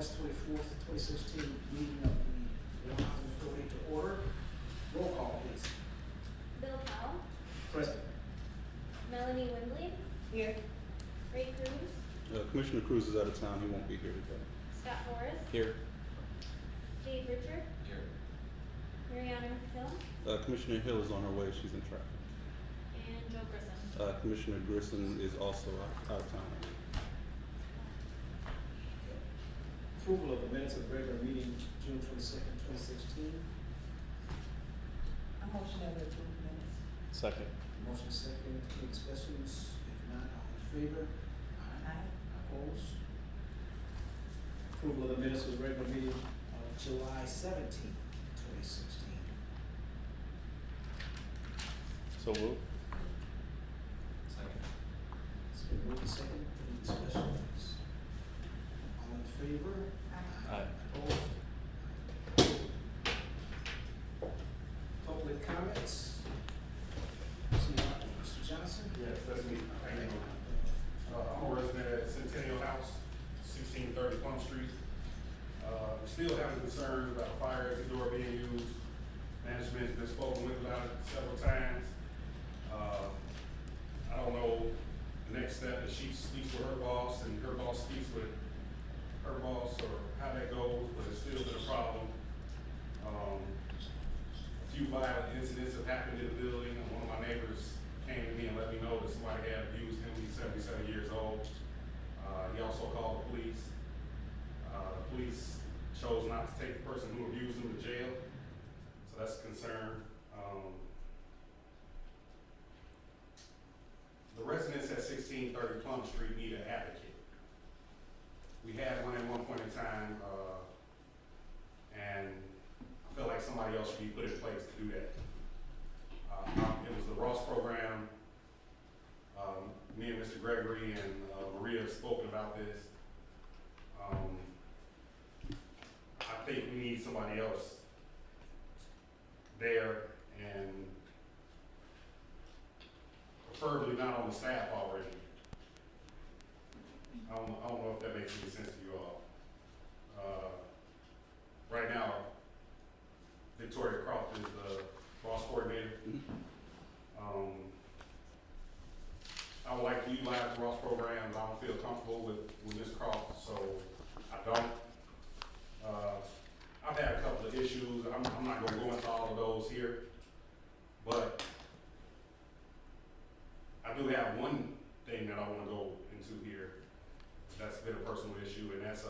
August 24th, 2016 meeting of the Housing Authority to order. Roll call, please. Bill Powell, Present. Melanie Wembley, Here. Ray Cruz, Commissioner Cruz is out of town. He won't be here today. Scott Horace, Here. Dave Richard, Here. Mariana Hill, Commissioner Hill is on her way. She's in traffic. and Joe Grissom. Commissioner Grissom is also out of town. Approval of the minutes of the regular meeting, June 22nd, 2016. A motion that we approve minutes. Second. Motion second, any discussions? If not, all in favor? Aye. Opposed? Approval of the minutes of the regular meeting of July 17th, 2016. So moved. Second. It's been moved and second, any discussions? All in favor? Aye. Opposed? Public comments? Mr. Johnson? Yes, that's me. How you doing? I'm a resident at Centennial House, 1630 Plum Street. I'm still having concerns about fire exit door being used. Management's been spoken with about it several times. I don't know the next step, that she speaks with her boss and her boss speaks with her boss, or how that goes, but it's still been a problem. A few violent incidents have happened in the building, and one of my neighbors came to me and let me know that somebody had abused him. He's 77 years old. He also called the police. The police chose not to take the person who abused him to jail, so that's a concern. The residents at 1630 Plum Street need an advocate. We had one at one point in time, and I feel like somebody else should be put in place to do that. It was the Ross program. Me and Mr. Gregory and Maria have spoken about this. I think we need somebody else there, and preferably not on the staff already. I don't know if that makes any sense to you all. Right now, Victoria Croft is the boss coordinator. I would like to utilize the Ross programs. I don't feel comfortable with Ms. Croft, so I don't. I've had a couple of issues. I'm not gonna go into all of those here, but I do have one thing that I wanna go into here. That's been a personal issue, and that's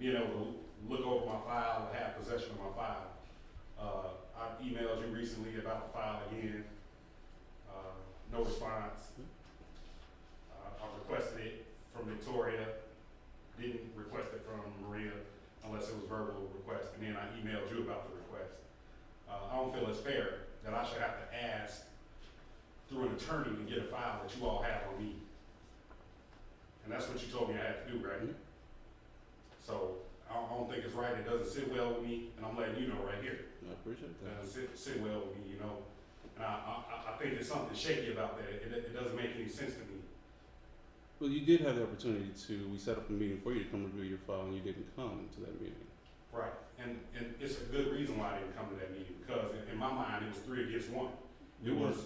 being able to look over my file and have possession of my file. I emailed you recently about the file again. No response. I requested it from Victoria, didn't request it from Maria unless it was verbal request, and then I emailed you about the request. I don't feel it's fair that I should have to ask through an attorney to get a file that you all have on me. And that's what you told me I had to do, right? So I don't think it's right. It doesn't sit well with me, and I'm letting you know right here. I appreciate It that. doesn't sit well with me, you know. And I think there's something shaky about that. It doesn't make any sense to me. Well, you did have the opportunity to. We set up a meeting for you to come review your file, and you didn't come to that meeting. Right. And it's a good reason why I didn't come to that meeting, because in my mind, it was 3 against 1. It was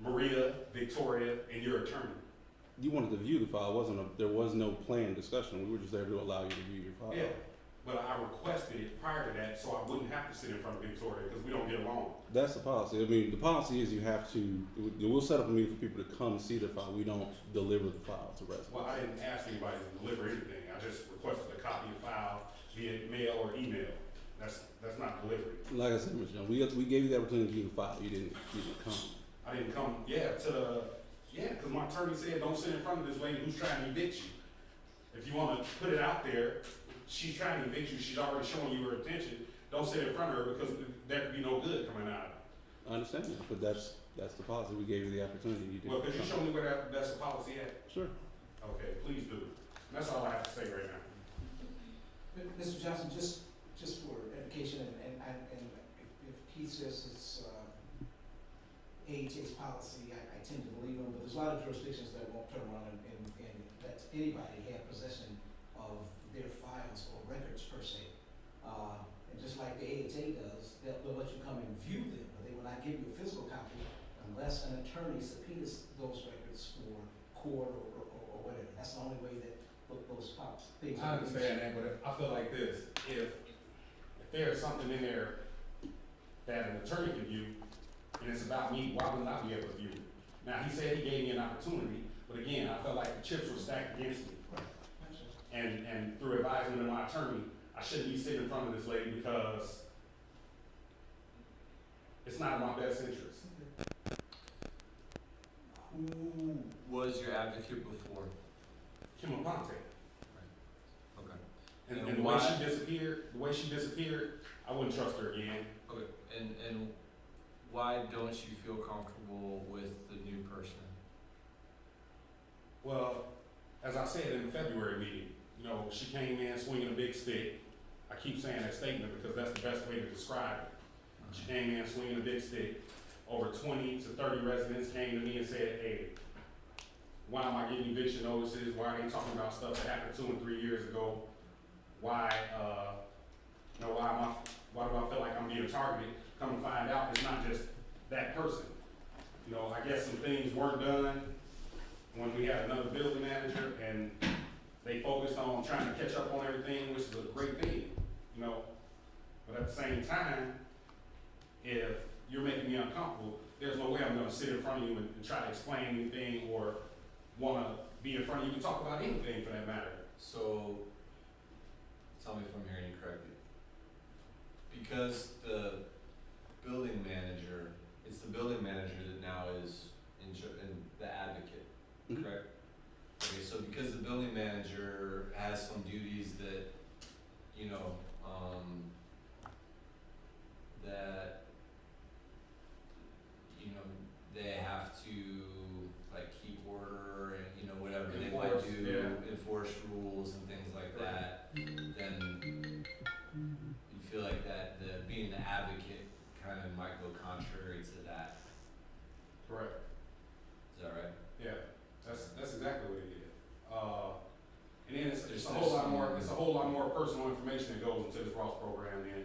Maria, Victoria, and your attorney. You wanted to view the file. There was no planned discussion. We were just there to allow you to view your file. Yeah. But I requested it prior to that, so I wouldn't have to sit in front of Victoria, because we don't get along. That's the policy. I mean, the policy is you have to. We'll set up a meeting for people to come and see the file. We don't deliver the file to residents. Well, I didn't ask anybody to deliver anything. I just requested a copy of the file via mail or email. That's not delivery. Like I said, Mr. Jones, we gave you the opportunity to view the file. You didn't come. I didn't come, because my attorney said, don't sit in front of this lady who's trying to evict you. If you wanna put it out there, she's trying to evict you, she's already showing you her attention, don't sit in front of her, because there could be no good coming out of it. I understand that, but that's the policy. We gave you the opportunity. You didn't. Well, could you show me where that's a policy at? Sure. Okay, please do. And that's all I have to say right now. Mr. Johnson, just for edification, and if Keith says it's AHA's policy, I tend to believe him, but there's a lot of jurisdictions that won't turn around and let anybody have possession of their file accounts or records per se. And just like the AHA does, they'll let you come and view them, but they will not give you a physical copy unless an attorney subpoenas those records for court or whatever. That's the only way that those things. I understand that, but I feel like this, if there's something in there that an attorney can view, and it's about me, why would I be able to view it? Now, he said he gave me an opportunity, but again, I felt like the chips were stacked against me. Right. And through advisement of my attorney, I shouldn't be sitting in front of this lady because it's not in my best interest. Who was your advocate before? Kim Aponte. Okay. And And the why- way she disappeared, I wouldn't trust her again. Okay. And why don't you feel comfortable with the new person? Well, as I said in the February meeting, you know, she came in swinging a big stick. I keep saying that statement because that's the best way to describe it. She came in swinging a big stick. Over 20 to 30 residents came to me and said, hey, why am I getting eviction notices? Why are they talking about stuff that happened 2 and 3 years ago? Why, you know, why do I feel like I'm being targeted? Come to find out, it's not just that person. You know, I guess some things weren't done when we had another building manager and they focused on trying to catch up on everything, which is a great thing, you know. But at the same time, if you're making me uncomfortable, there's no way I'm gonna sit in front of you and try to explain anything or wanna be in front of you to talk about anything for that matter. So, tell me if I'm hearing you correctly. Because the building manager, it's the building manager that now is in the advocate, Mhm. correct? Okay, so because the building manager has some duties that, you know, that, you know, they have to like keep order and, you know, whatever they might Enforce, do, yeah. enforce rules and things like that, then you feel like that being the advocate kind of might go contrary to that. Correct. Is that right? Yeah, that's exactly what it is. And then it's There's a whole lot some- more, it's a whole lot more personal information that goes into this Ross program than,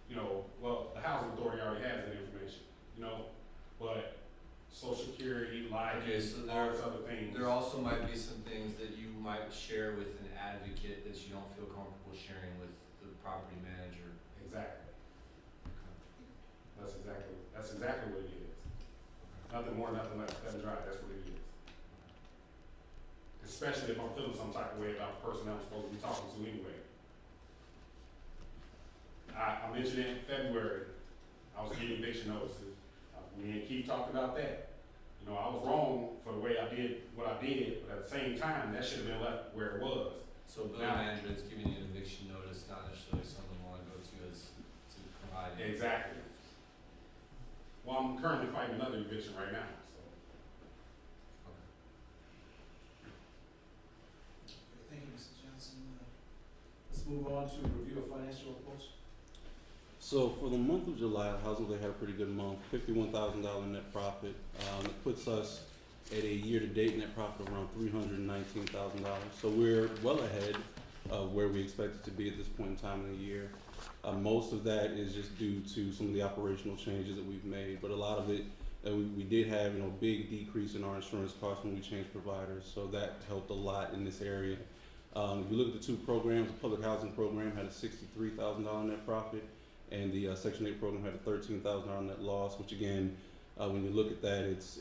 you know, well, the housing authority already has that information, you know, but social security, life, Okay, so all those other things. There also might be some things that you might share with an advocate that you don't feel comfortable sharing with the property manager. Exactly. That's exactly what it is. Nothing more, nothing less, cut and dry, that's what it is. Especially if I'm feeling some type of way about the person I'm supposed to be talking to anyway. I mentioned it in February, I was getting eviction notices. Me and Keith talked about that. You know, I was wrong for the way I did what I did, but at the same time, that should have been left where it was. So a building manager that's giving you an eviction notice, not necessarily someone you wanna go to to provide. Exactly. Well, I'm currently fighting another eviction right now, so. Okay. Thank you, Mr. Johnson. Let's move on to review of financial reports. So for the month of July, Housing Day had a pretty good month, $51,000 net profit. It puts us at a year-to-date net profit of around $319,000. So we're well ahead of where we expected to be at this point in time in the year. Most of that is just due to some of the operational changes that we've made, but a lot of it, we did have, big decrease in our insurance costs when we changed providers, so that helped a lot in this area. If you look at the two programs, the public housing program had a $63,000 net profit, and the Section 8 program had a $13,000 net loss, which again, when you look at that, it's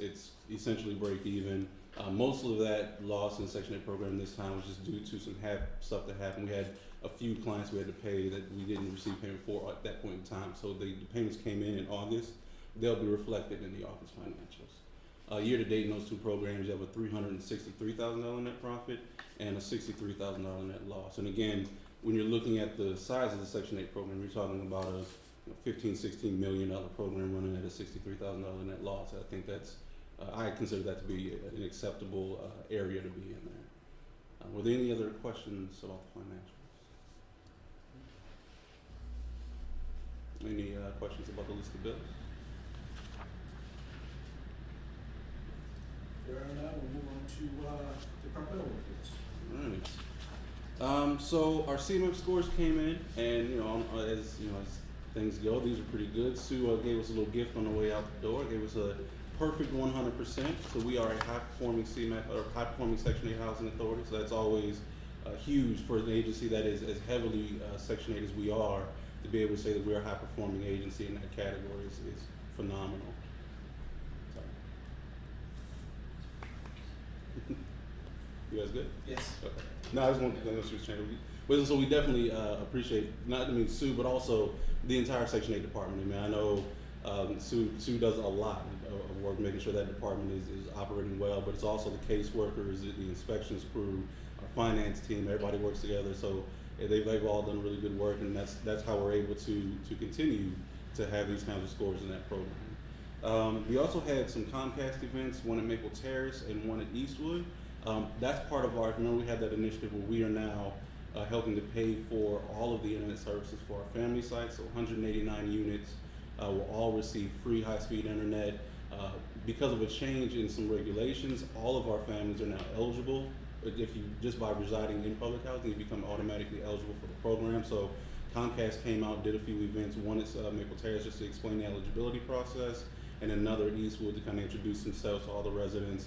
essentially break even. Most of that loss in the Section 8 program this time was just due to some stuff that happened. We had a few clients we had to pay that we didn't receive payment for at that point in time. So the payments came in August. They'll be reflected in the August financials. Year to date in those two programs, you have a $363,000 net profit and a $63,000 net loss. And again, when you're looking at the size of the Section 8 program, you're talking about a $15-16 million program running at a $63,000 net loss. I think that's, I consider that to be an acceptable area to be in there. Were there any other questions about the financials? Any questions about the list of bills? There are none, we'll move on to departmental reports. All right. So our CMF scores came in, and as things go, these are pretty good. Sue gave us a little gift on the way out the door. Gave us a perfect 100%. So we are a high-performing CMF or high-performing Section 8 housing authority. So that's always huge for an agency that is as heavily Section 8 as we are. To be able to say that we're a high-performing agency in that category is phenomenal. So. You guys good? Yes. Okay. No, I just wanted to know she was changing. But so we definitely appreciate Sue, but also the entire Section 8 department. I mean, I know Sue does a lot of work making sure that department is operating well, but it's also the caseworkers, the inspections crew, our finance team. Everybody works together, so they've all done really good work, and that's how we're able to continue to have these kinds of scores in that program. We also had some Comcast events, one at Maple Terrace and one at Eastwood. That's part of our, remember we had that initiative where we are now helping to pay for all of the internet services for our family sites. So 189 units will all receive free high-speed internet. Because of a change in some regulations, all of our families are now eligible. If you, just by residing in public housing, you become automatically eligible for the program. So Comcast came out, did a few events, one at Maple Terrace just to explain the eligibility process, and another at Eastwood to kind of introduce themselves to all the residents.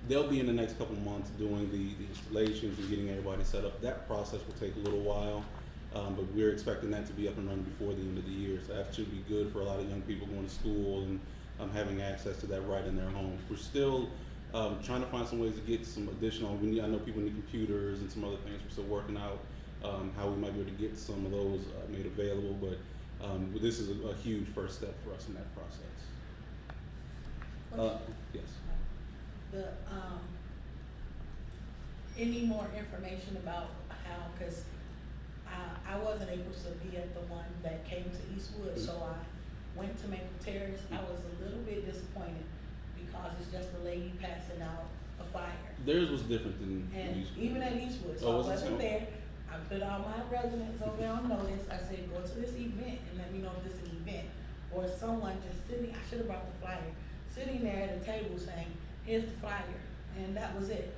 They'll be in the next couple of months doing the installations and getting everybody set up. That process will take a little while, but we're expecting that to be up and running before the end of the year. So that should be good for a lot of young people going to school and having access to that right in their homes. We're still trying to find some ways to get some additional, I know people need computers and some other things. We're still working out how we might be able to get some of those made available, but this is a huge first step for us in that process. Yes. Any more information about how, because I wasn't able to be at the one that came to Eastwood, so I went to Maple Terrace. I was a little bit disappointed because it's just a lady passing out a flyer. Theirs was different than And Eastwood. even at Eastwood, so I wasn't there. I put all my residents over there on notice. I said, go to this event and let me know if this is an event. Or someone just sitting, I should have brought the flyer, sitting there at a table saying, here's the flyer. And that was it.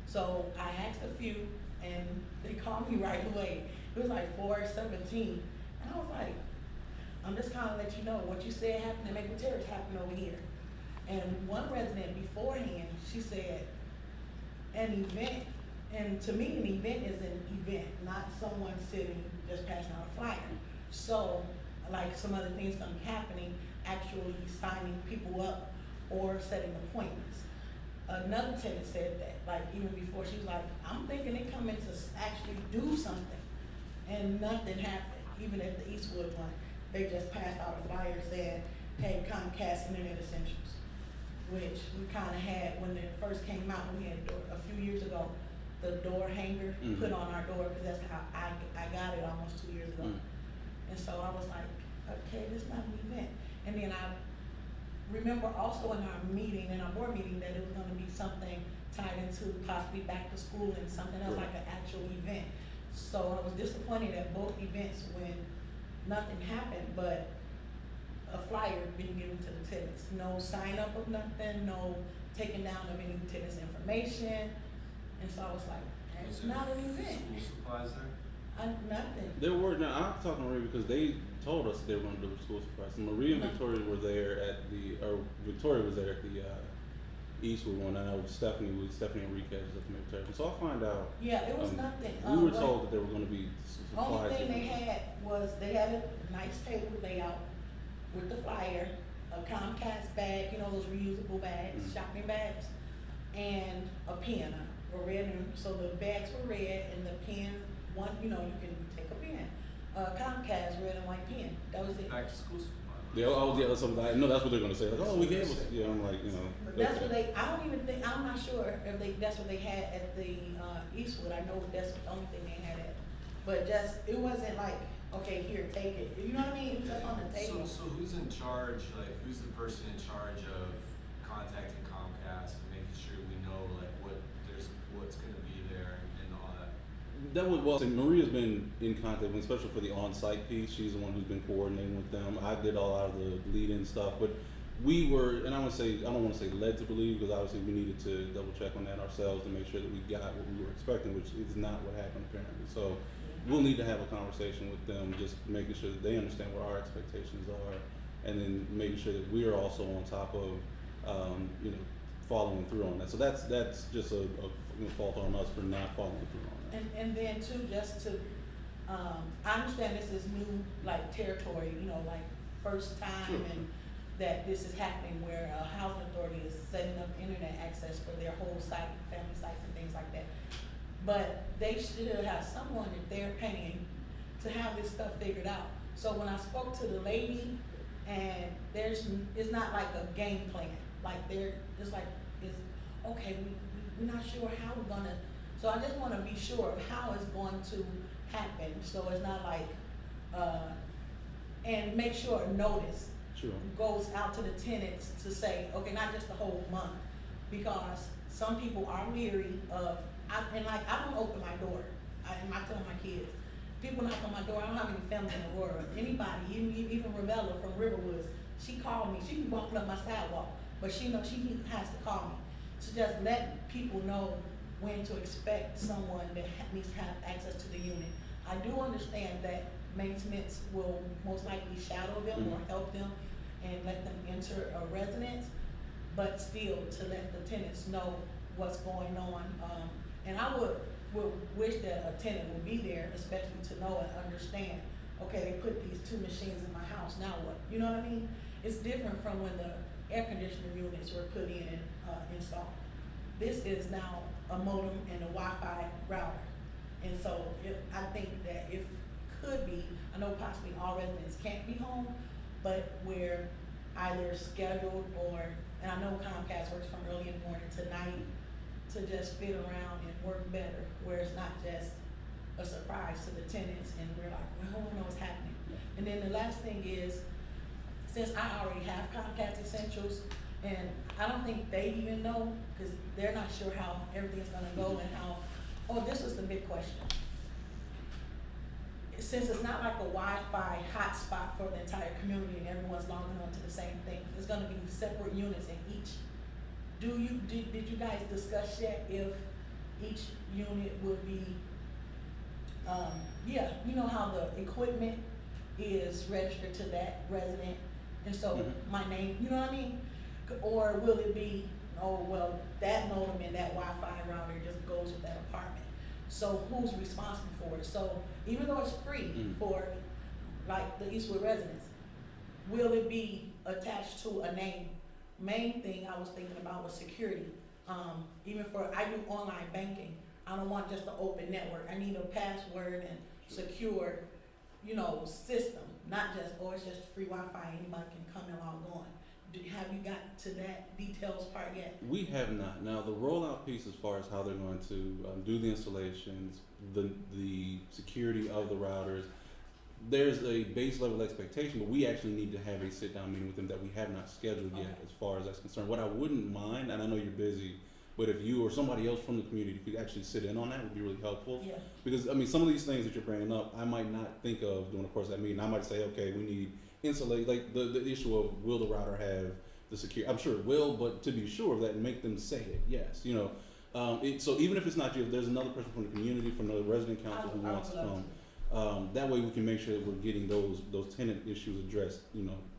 So I asked a few and they called me right away. It was like 4:17. And I was like, I'm just kind of let you know what you said happened at Maple Terrace happened over here. And one resident beforehand, she said, an event, and to me an event is an event, not someone sitting just passing out a flyer. So like some other things gonna be happening, actually signing people up or setting appointments. Another tenant said that, like even before, she was like, I'm thinking they coming to actually do something. And nothing happened, even at the Eastwood one. They just passed out a flyer saying, hey, Comcast Internet Essentials, which we kind of had when it first came out. We had a few years ago, the door hanger put on our door, because that's how I got it almost 2 years ago. And so I was like, okay, this is not an event. And then I remember also in our meeting, in our board meeting, that it was gonna be something tied into possibly back to school and something else, like an actual event. So I was disappointed at both events when nothing happened, but a flyer being given to the tenants. No sign up of nothing, no taking down of any tenants' information. And so I was like, it's not an event. School supplies there? Nothing. There were, now I'm talking to Maria because they told us they were going to deliver school supplies. Maria and Victoria were there at Victoria was there at the Eastwood one, and I know Stephanie Enriquez was at the Maple Terrace. So I'll find out. Yeah, it was nothing. We were told that there were going to be supplies. Only thing they had was, they had a nice table layout with the flyer, a Comcast bag, you know, those reusable bags, shopping bags, and a pen, a red, so the bags were red and the pen, one, you know, you can take a pen. Comcast red and white pen, that was it. Back to school supplies. Yeah, I know that's what they're going to say. Like, oh, we gave us. Yeah, I'm like, you know. But that's what they, I don't even think, I'm not sure if that's what they had at the Eastwood. I know that's the only thing they had at. But just, it wasn't like, okay, here, take it. You know what I mean? It was just on the table. So who's in charge, like, who's the person in charge of contacting Comcast and making sure we know, like, what's gonna be there and all that? That was, well, Maria's been in contact with, especially for the on-site piece. She's the one who's been coordinating with them. I did a lot of the lead-in stuff, but we were, and I don't want to say led to believe, because obviously we needed to double check on that ourselves to make sure that we got what we were expecting, which is not what happened apparently. So we'll need to have a conversation with them, just making sure that they understand what our expectations are, and then making sure that we are also on top of, you know, following through on that. So that's just a fault on us for not following through on that. And then too, just to, I understand this is new, like, territory, you know, like, first time, Sure. and that this is happening where a housing authority is setting up internet access for their whole site, family sites and things like that. But they should have someone that they're paying to have this stuff figured out. So when I spoke to the lady, and it's not like a game plan, like it's okay, we're not sure how we're gonna, so I just wanna be sure of how it's going to happen, so it's not like, and make sure a notice Sure. goes out to the tenants to say, okay, not just the whole month, because some people are weary of, I don't open my door, and I tell my kids, people knock on my door, I don't have any family in Aurora, anybody, even Ravella from Riverwoods, she called me, she be walking up my sidewalk, but she knows she has to call me, to just let people know when to expect someone that needs to have access to the unit. I do understand that maintenance will most likely shadow them or help them and let them enter a residence, but still to let the tenants know what's going on. And I would wish that a tenant would be there, especially to know and understand, okay, they put these 2 machines in my house, now what? You know what I mean? It's different from when the air conditioner units were put in and installed. This is now a modem and a Wi-Fi router. And so I think that if could be, I know possibly all residents can't be home, but where either scheduled or, and I know Comcast works from early in the morning to night, to just fit around and work better, where it's not just a surprise to the tenants and we're like, well, I don't know what's happening. And then the last thing is, since I already have Comcast Essentials, and I don't think they even know, because they're not sure how everything's gonna go and how, this was the big question. Since it's not like a Wi-Fi hotspot for the entire community and everyone's logging on to the same thing, it's gonna be separate units in each. Did you guys discuss yet if each unit would be, you know how the equipment is registered to that resident, and so my name, you know what I mean? Or will it be, that modem and that Wi-Fi router just goes with that apartment? So who's responsible for it? So even though it's free for like the Eastwood residents, will it be attached to a name? Main thing I was thinking about was security. Even I do online banking. I don't want just an open network. I need a password and secure, system, not just, it's just free Wi-Fi, anybody can come and log on. Have you got to that details part yet? We have not. Now the rollout piece, as far as how they're going to do the installations, the security of the routers, there's a base level expectation, but we actually need to have a sit down meeting with them that we have not scheduled yet, as far as that's concerned. What I wouldn't mind, and I know you're busy, but if you or somebody else from the community could actually sit in on that, would be really helpful. Yeah. Because some of these things that you're bringing up, I might not think of during the course of that meeting. I might say, okay, we need insulate, like the issue of will the router have the security? I'm sure it will, but to be sure of that and make them say it, yes. So even if it's not you, if there's another person from the community, from the resident council who wants to come, that way we can make sure that we're getting those tenant issues addressed,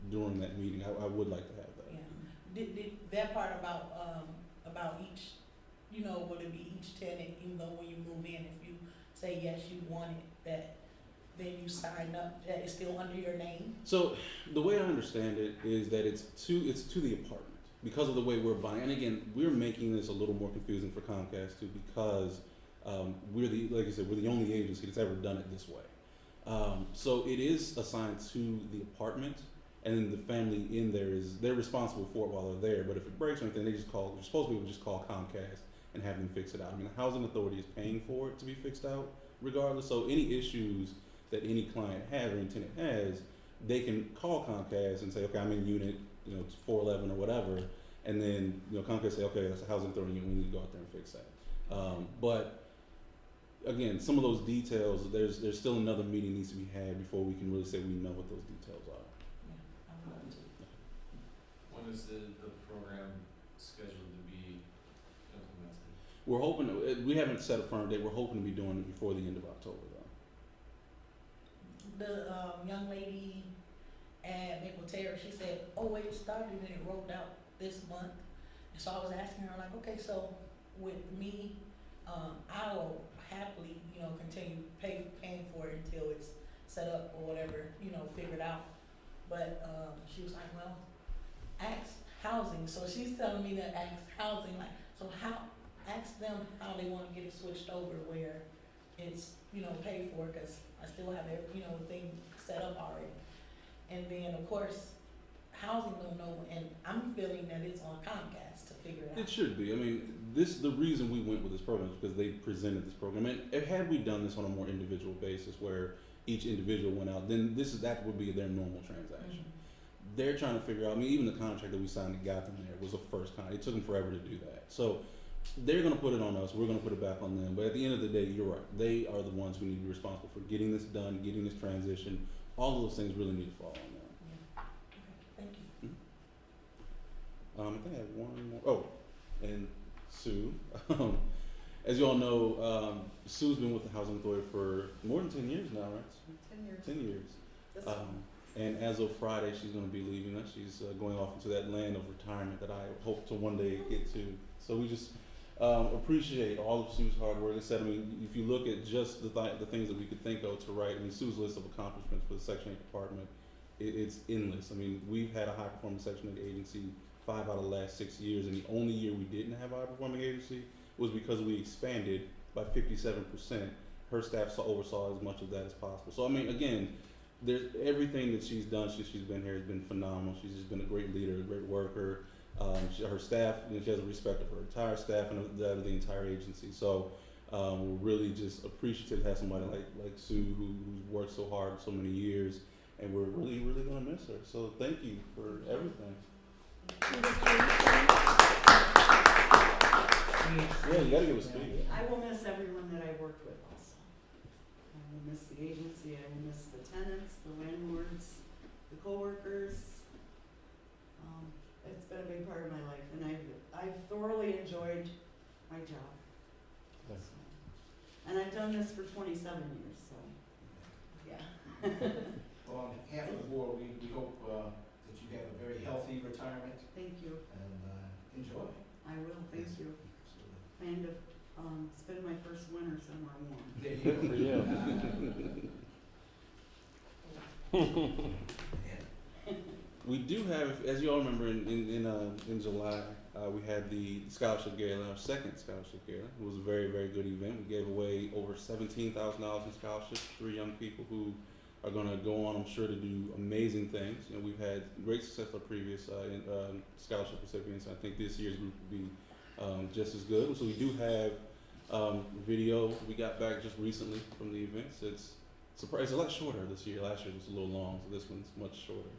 during that meeting. I would like to have that. Yeah. Did that part about each, would it be each tenant, even though when you move in, if you say yes, you want it, that then you sign up, that it's still under your name? So the way I understand it is that it's to the apartment because of the way we're buying. And again, we're making this a little more confusing for Comcast too, because like I said, we're the only agency that's ever done it this way. So it is assigned to the apartment, and then the family in there they're responsible for it while they're there. But if it breaks or anything, they're supposed to be able to just call Comcast and have them fix it out. I mean, the housing authority is paying for it to be fixed out regardless. So any issues that any client has or any tenant has, they can call Comcast and say, okay, I'm in unit, 411 or whatever, and then Comcast say, okay, that's a housing authority unit, we need to go out there and fix that. But again, some of those details, there's still another meeting needs to be had before we can really say we know what those details are. Yeah, I would love to. One When is the program scheduled to be implemented? We're hoping, we haven't set a firm date, we're hoping to be doing it before the end of October though. The young lady at Maple Terrace, she said, oh, it started and it rolled out this month. And so I was asking her, like, okay, so with me, I will happily, continue paying for it until it's set up or whatever, figured out. But she was like, well, ask housing. So she's telling me to ask housing, like, so ask them how they want to get it switched over where it's, paid for, because I still have every, thing set up already. And then, of course, housing don't know, and I'm feeling that it's on Comcast to figure it out. It should be. I mean, the reason we went with this program is because they presented this program. And had we done this on a more individual basis where each individual went out, then that would be their normal transaction. Mm-hmm. They're trying to figure out, I mean, even the contract that we signed that got them there was a first contract. It took them forever to do that. So they're going to put it on us. We're going to put it back on them. But at the end of the day, you're right. They are the ones who need to be responsible for getting this done, getting this transition. All of those things really need to fall on them. Yeah. Okay, thank you. I think I have one more. Oh, and Sue. As you all know, Sue's been with the Housing Authority for more than 10 years now, right? 10 years. 10 years. This And as of Friday, she's going to be leaving us. She's going off into that land of retirement that I hope to one day get to. So we just appreciate all of Sue's hard work. Like I said, I mean, if you look at just the things that we could think of to write, I mean, Sue's list of accomplishments for the Section 8 department, it's endless. I mean, we've had a high-performing Section 8 agency 5 out of the last 6 years, and the only year we didn't have a high-performing agency was because we expanded by 57%. Her staff oversaw as much of that as possible. So, I mean, again, there's everything that she's done since she's been here has been phenomenal. She's just been a great leader, a great worker. Her staff, she has a respect of her entire staff and that of the entire agency. So we're really just appreciative to have somebody like Sue who's worked so hard so many years, and we're really, really going to miss her. So thank you for everything. Yeah, you got to give a speech. I will miss everyone that I worked with also. I will miss the agency, I will miss the tenants, the landlords, the coworkers. It's been a big part of my life, and I've thoroughly enjoyed my job. So, and I've done this for 27 years, so, yeah. Well, on behalf of the board, we hope that you have a very healthy retirement Thank you. and enjoy. I will, thank you. Absolutely. Plan to spend my first winter somewhere warm. There you go. For you. We do have, as you all remember, in July, we had the scholarship gala, our second scholarship gala. It was a very, very good event. We gave away over $17,000 in scholarships to 3 young people who are going to go on, I'm sure, to do amazing things. You know, we've had great success with our previous scholarship recipients. I think this year's group will be just as good. So we do have video we got back just recently from the events. It's a lot shorter this year. Last year was a little long, so this one's much shorter.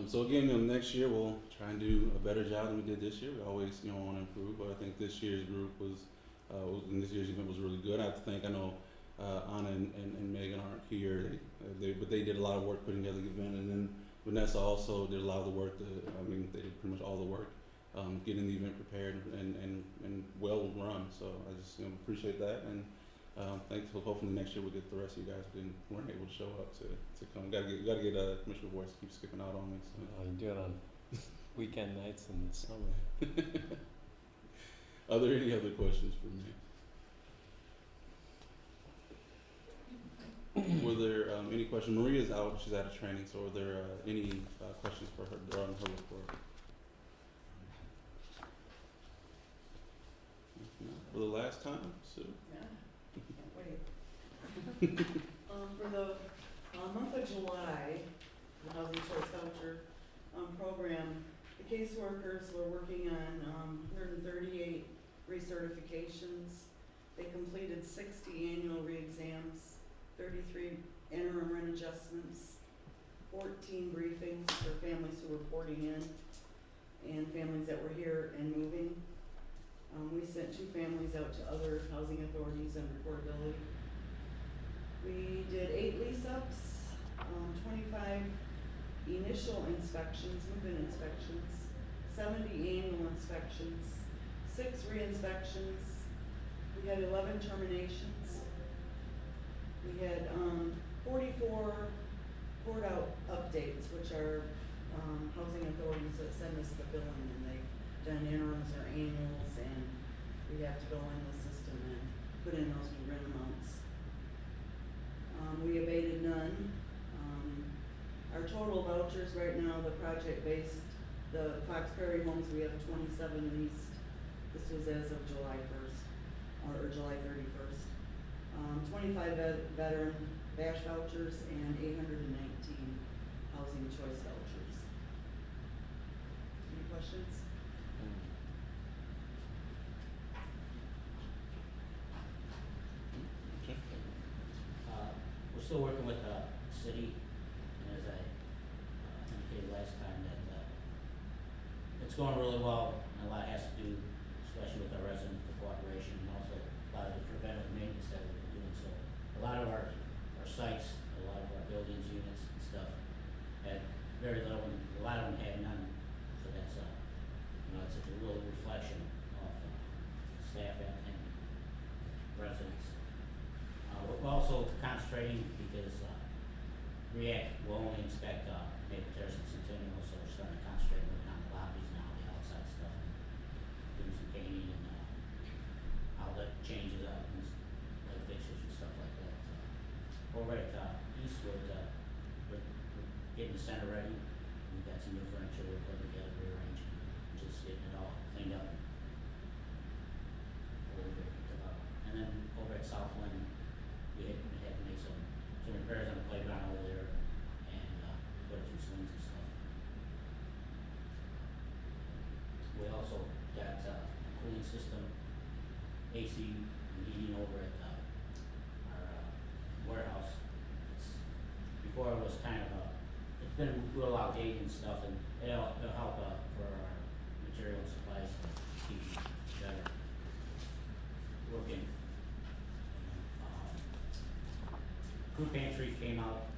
So again, next year we'll try and do a better job than we did this year. We always, want to improve, but I think this year's group and this year's event was really good. I have to thank, I know, Anna and Megan aren't here, but they did a lot of work putting together the event, and then Vanessa also did a lot of the work. They did pretty much all the work, getting the event prepared and well run. So I just appreciate that, and thanks. Hopefully next year we'll get the rest of you guys who weren't able to show up to come. Gotta get Commissioner Boyce keep skipping out on me. So. You do it on weekend nights in the summer. Are there any other questions for me? Were there any questions? Maria's out; she's out of training. So, are there any questions for her on her report? No, for the last time, Sue. Yeah, can't wait. For the month of July, the Housing Choice Voucher program, the caseworkers were working on 138 recertifications. They completed 60 annual re-exams, 33 interim rent adjustments, 14 briefings for families who were reporting in, and families that were here and moving. We sent 2 families out to other housing authorities on reportability. We did 8 lease-ups, 25 initial inspections, move-in inspections, 70 annual inspections, 6 re-inspections. We had 11 terminations. We had 44 poured-out updates, which are housing authorities that send us the billing, and they've done interims or annuals, and we have to go in the system and put in those new rent amounts. We abated none. Our total vouchers right now, the project-based, the Fox Prairie homes, we have 27 leased. This was as of July 1st, or July 31st. 25 veteran BASH vouchers and 819 housing choice vouchers. Any questions? We're still working with the city, and as I indicated last time, that it's going really well, and a lot has to do, especially with our resident cooperation, and also a lot of the preventive maintenance that we've been doing. So a lot of our sites, a lot of our buildings, units and stuff had very little, and a lot of them had none. So that's it's a real reflection of staff and residents. We're also concentrating because REACT will only inspect Maple Terrace and Centennial, so we're starting to concentrate on working on the lobbies now, the outside stuff, and doing some painting and outlet changes up and light fixtures and stuff like that. Over at Eastwood, we're getting the center ready. We've got some new furniture we're putting together, rearranging, just getting it all cleaned up. And then over at Southland, we had to make some repairs on the playground over there and put up some swings and stuff. We also got a cooling system, AC and heating over at our warehouse. Before it was kind of it's been real outdated and stuff, and it'll help for our material and supplies to keep better working. Food pantry came out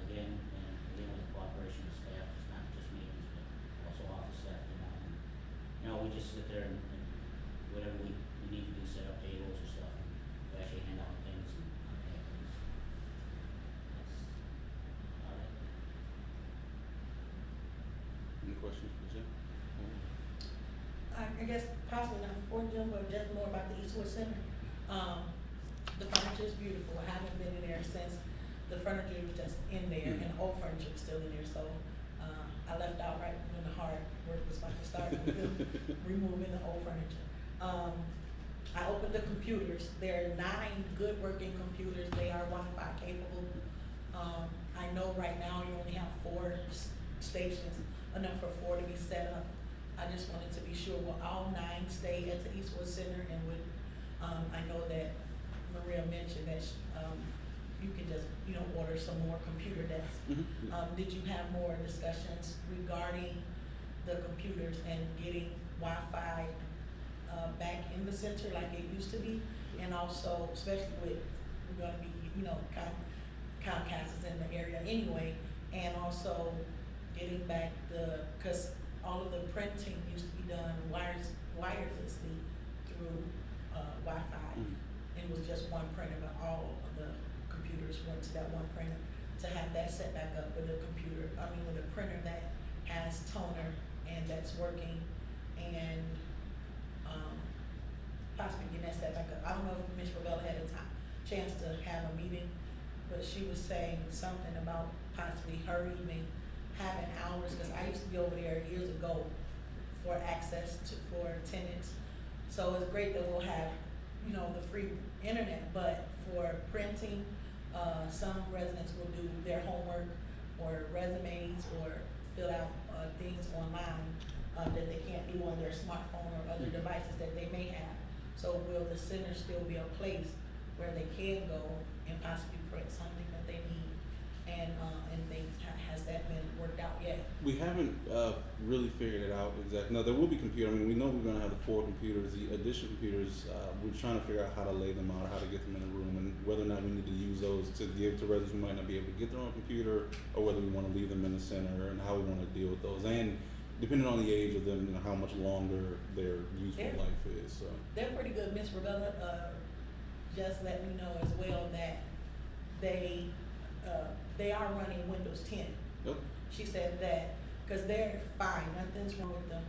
again, and again with the cooperation of staff. It's not just maintenance, but also office staff came out. And, we just sit there and whatever we need to do, set up tables or stuff, and we actually hand out things and unpack things. That's about it. Any questions for Jim? I guess possibly not for Jim, but just more about the Eastwood Center. The furniture is beautiful. I haven't been in there since the furniture was just in there, and the old furniture was still in there. So I left out right when the hard work was about to start, removing the old furniture. I opened the computers. There are 9 good working computers. They are Wi-Fi capable. I know right now you only have 4 stations, enough for 4 to be set up. I just wanted to be sure will all 9 stay at the Eastwood Center, and would I know that Maria mentioned that you can just, you know, order some more computer desks. Mhm. Did you have more discussions regarding the computers and getting Wi-Fi, back in the center like it used to be? And also, especially with, we're gonna be, you know, Comcast is in the area anyway, and also getting back cause all of the printing used to be done wirelessly through, Wi-Fi. Mhm. It was just one printer, but all of the computers went to that one printer. To have that set back up with a with a printer that has toner and that's working, and, possibly getting that set back up. I don't know if Ms. Ravella had a chance to have a meeting, but she was saying something about possibly her even having hours, cause I used to be over there years ago for access for tenants. So it's great that we'll have, you know, the free internet, but for printing, some residents will do their homework or resumes or fill out, things online, that they can't do on their smartphone or other devices that they may have. So will the center still be a place where they can go and possibly print something that they need? And things, has that been worked out yet? We haven't really figured it out exactly. No, there will be computer. I mean, we know we're going to have the 4 computers. The additional computers, we're trying to figure out how to lay them out, how to get them in a room, and whether or not we need to use those to give to residents who might not be able to get their own computer, or whether we want to leave them in the center, and how we want to deal with those. And depending on the age of them, you know, how much longer their useful life is. So They're pretty good. Ms. Ravella, just let me know as well that they are running Windows 10. Yep. She said that, cause they're fine, nothing's wrong with them.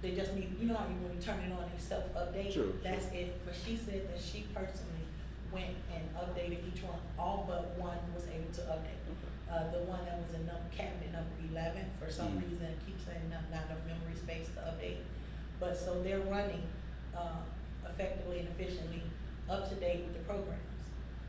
They just need, you know how when you turn it on, they self-update? Sure, That's it, but she said that she personally went and updated each one, all but one was able to update. The one that was in cabinet number 11, for some reason, keeps saying not enough memory space to update. But so they're running, effectively and efficiently, up to date with the programs.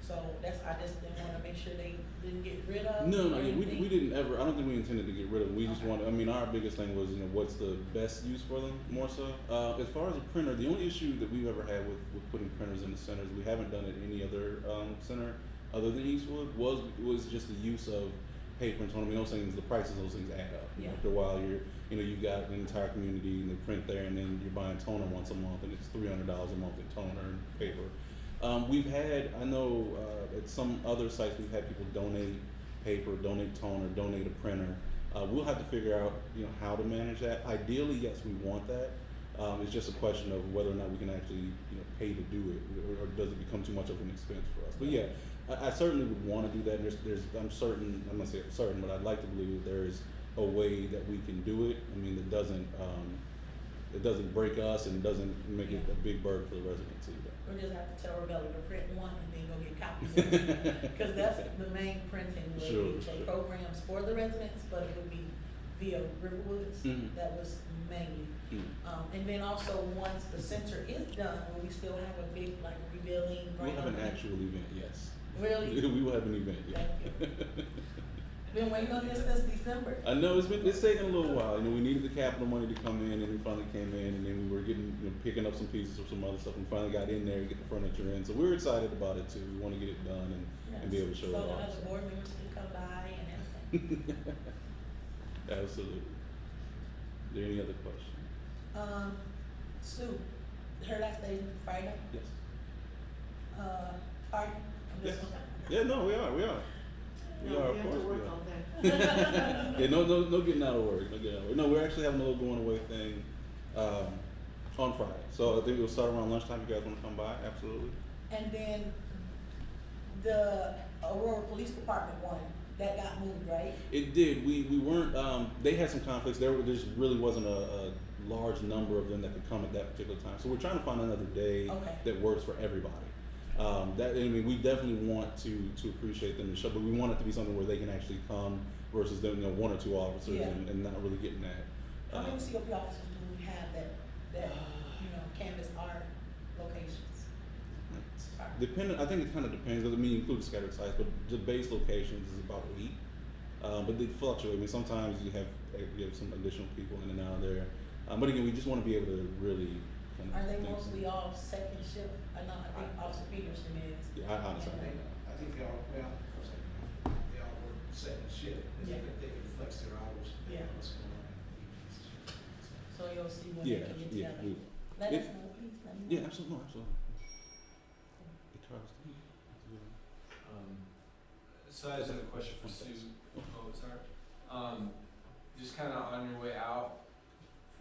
So I just didn't wanna make sure they didn't get rid of. No, or yeah, we anything. didn't ever. I don't think we intended to get rid of them. We just Okay. wanted. I mean, our biggest thing was, you know, what's the best use for them, more so. As far as a printer, the only issue that we've ever had with putting printers in the centers, we haven't done it in any other center other than Eastwood, was just the use of paper and toner. I mean, those things, the prices of those things add up. Yeah. After a while, you've got an entire community and they print there, and then you're buying toner once a month, and it's $300 a month in toner and paper. We've had, I know, at some other sites, we've had people donate paper, donate toner, donate a printer. We'll have to figure out, you know, how to manage that. Ideally, yes, we want that. It's just a question of whether or not we can actually, you know, pay to do it, or does it become too much of an expense for us? But yeah, I certainly would want to do that. I'm certain, I'm not saying certain, but I'd like to believe that there's a way that we can do it. I mean, it doesn't break us and doesn't make it a big burden for the residents either. We'll just have to tell Rebecca to print one and then go get copies. Cause that's the main printing way. Sure, We take sure. programs for the residents, but it would be via Riverwoods. Mhm. That was mainly. Mm. And then also, once the center is done, will we still have a big, like, revealing? We'll have an grand actual event, yes. Really? We will have an event, yeah. Thank you. Been waiting on this since December. I know it's taken a little while. You know, we needed the capital money to come in, and we finally came in, and then we were picking up some pieces of some other stuff, and finally got in there to get the furniture in. So we're excited about it too. We want to get it done and be able to show it So the off. other board members can come by and everything. Absolutely. Are there any other questions? Sue, her last day is Friday, Yes. pardon? Yes. Yeah, no, we are. We are, No, of we have course to we work are. all day. Yeah, no getting out of work. No, we're actually having a little going away thing on Friday. So I think we'll start around lunchtime. If you guys want to come by, absolutely. And then the Aurora Police Department one, that got moved, right? It did. We weren't. They had some conflicts. There just really wasn't a large number of them that could come at that particular time. So we're trying to find another day Okay. that works for everybody. We definitely want to appreciate them to show, but we want it to be something where they can actually come versus them, one or two officers Yeah. and not really getting that. How many COP officers do we have that canvas our locations? I think it kind of depends. I mean, you include scattered sites, but the base locations is about 8. But they fluctuate. I mean, sometimes you have some additional people in and out of there. But again, we just want to be able to really kind of Are they think- mostly all second shift? I know, I think Officer Peterson is. Yeah, I honestly I don't think, know. I think think they all, well, of course, they all work second shift, Yeah. they can flex their hours, depending Yeah. on what's going on in the evenings. So you'll see when Yeah, they can get yeah, together. we- Let Yeah. us know, please, let me know. yeah, absolutely, absolutely. It tries to. So I just have a question for Sue. Oh, sorry. Just kind of on your way out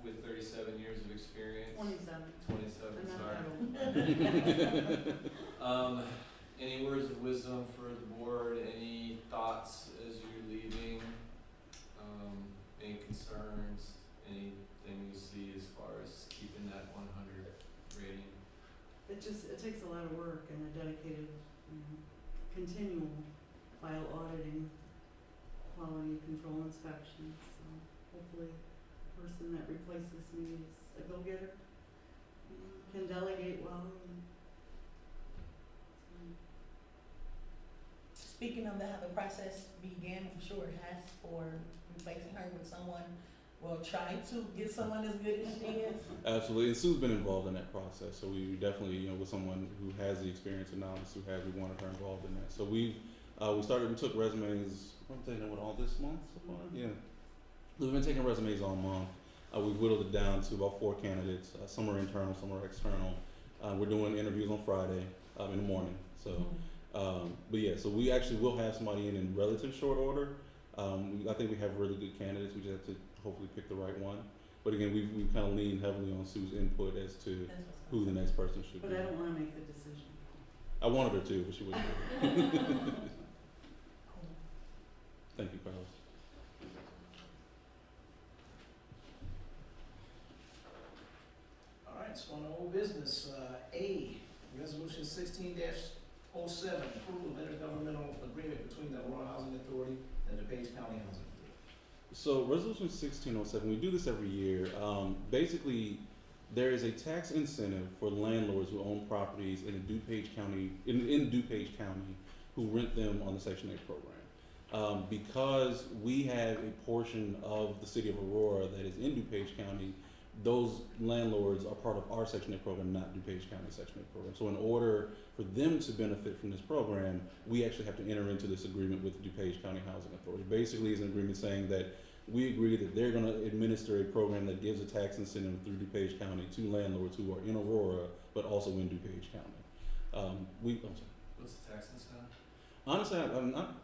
with 37 years of experience. 27. 27, I'm not sorry. that old. Any words of wisdom for the board? Any thoughts as you're leaving? Any concerns? Anything you see as far as keeping that 100 rating? It takes a lot of work and a dedicated, continual file auditing, quality control inspections, so hopefully the person that replaces me is a go-getter, can delegate well, and, Speaking of that, how the process began, I'm sure it has, for replacing her with someone, we'll try to get someone as good as she is. Absolutely, and Sue's been involved in that process, so we definitely, with someone who has the experience and knowledge Sue has, we wanted her involved in that. So we took resumes, I'm taking all this month so far? Yeah. We've been taking resumes all month. We've whittled it down to about 4 candidates, some are internal, some are external. We're doing interviews on Friday, in the morning, so. But yeah, so we actually will have somebody in relative short order. I think we have really good candidates, we just have to hopefully pick the right one. But again, we've kind of leaned heavily on Sue's input as to That's what's who the next person should but be. I don't wanna make the decision. I wanted her to, but she wouldn't. Cool. Thank you, Carlos. All right, it's on old business, A, resolution 16-07, approval of intergovernmental agreement between the Aurora Housing Authority and the DuPage County Housing Authority. So resolution 1607, we do this every year. Basically, there is a tax incentive for landlords who own properties in DuPage County, in DuPage County, who rent them on the Section 8 program. Because we have a portion of the city of Aurora that is in DuPage County, those landlords are part of our Section 8 program, not DuPage County Section 8 program. So in order for them to benefit from this program, we actually have to enter into this agreement with the DuPage County Housing Authority. Basically, it's an agreement saying that we agree that they're going to administer a program that gives a tax incentive through DuPage County to landlords who are in Aurora, but also in DuPage County. I'm sorry. What's the tax incentive? Honestly, I'm not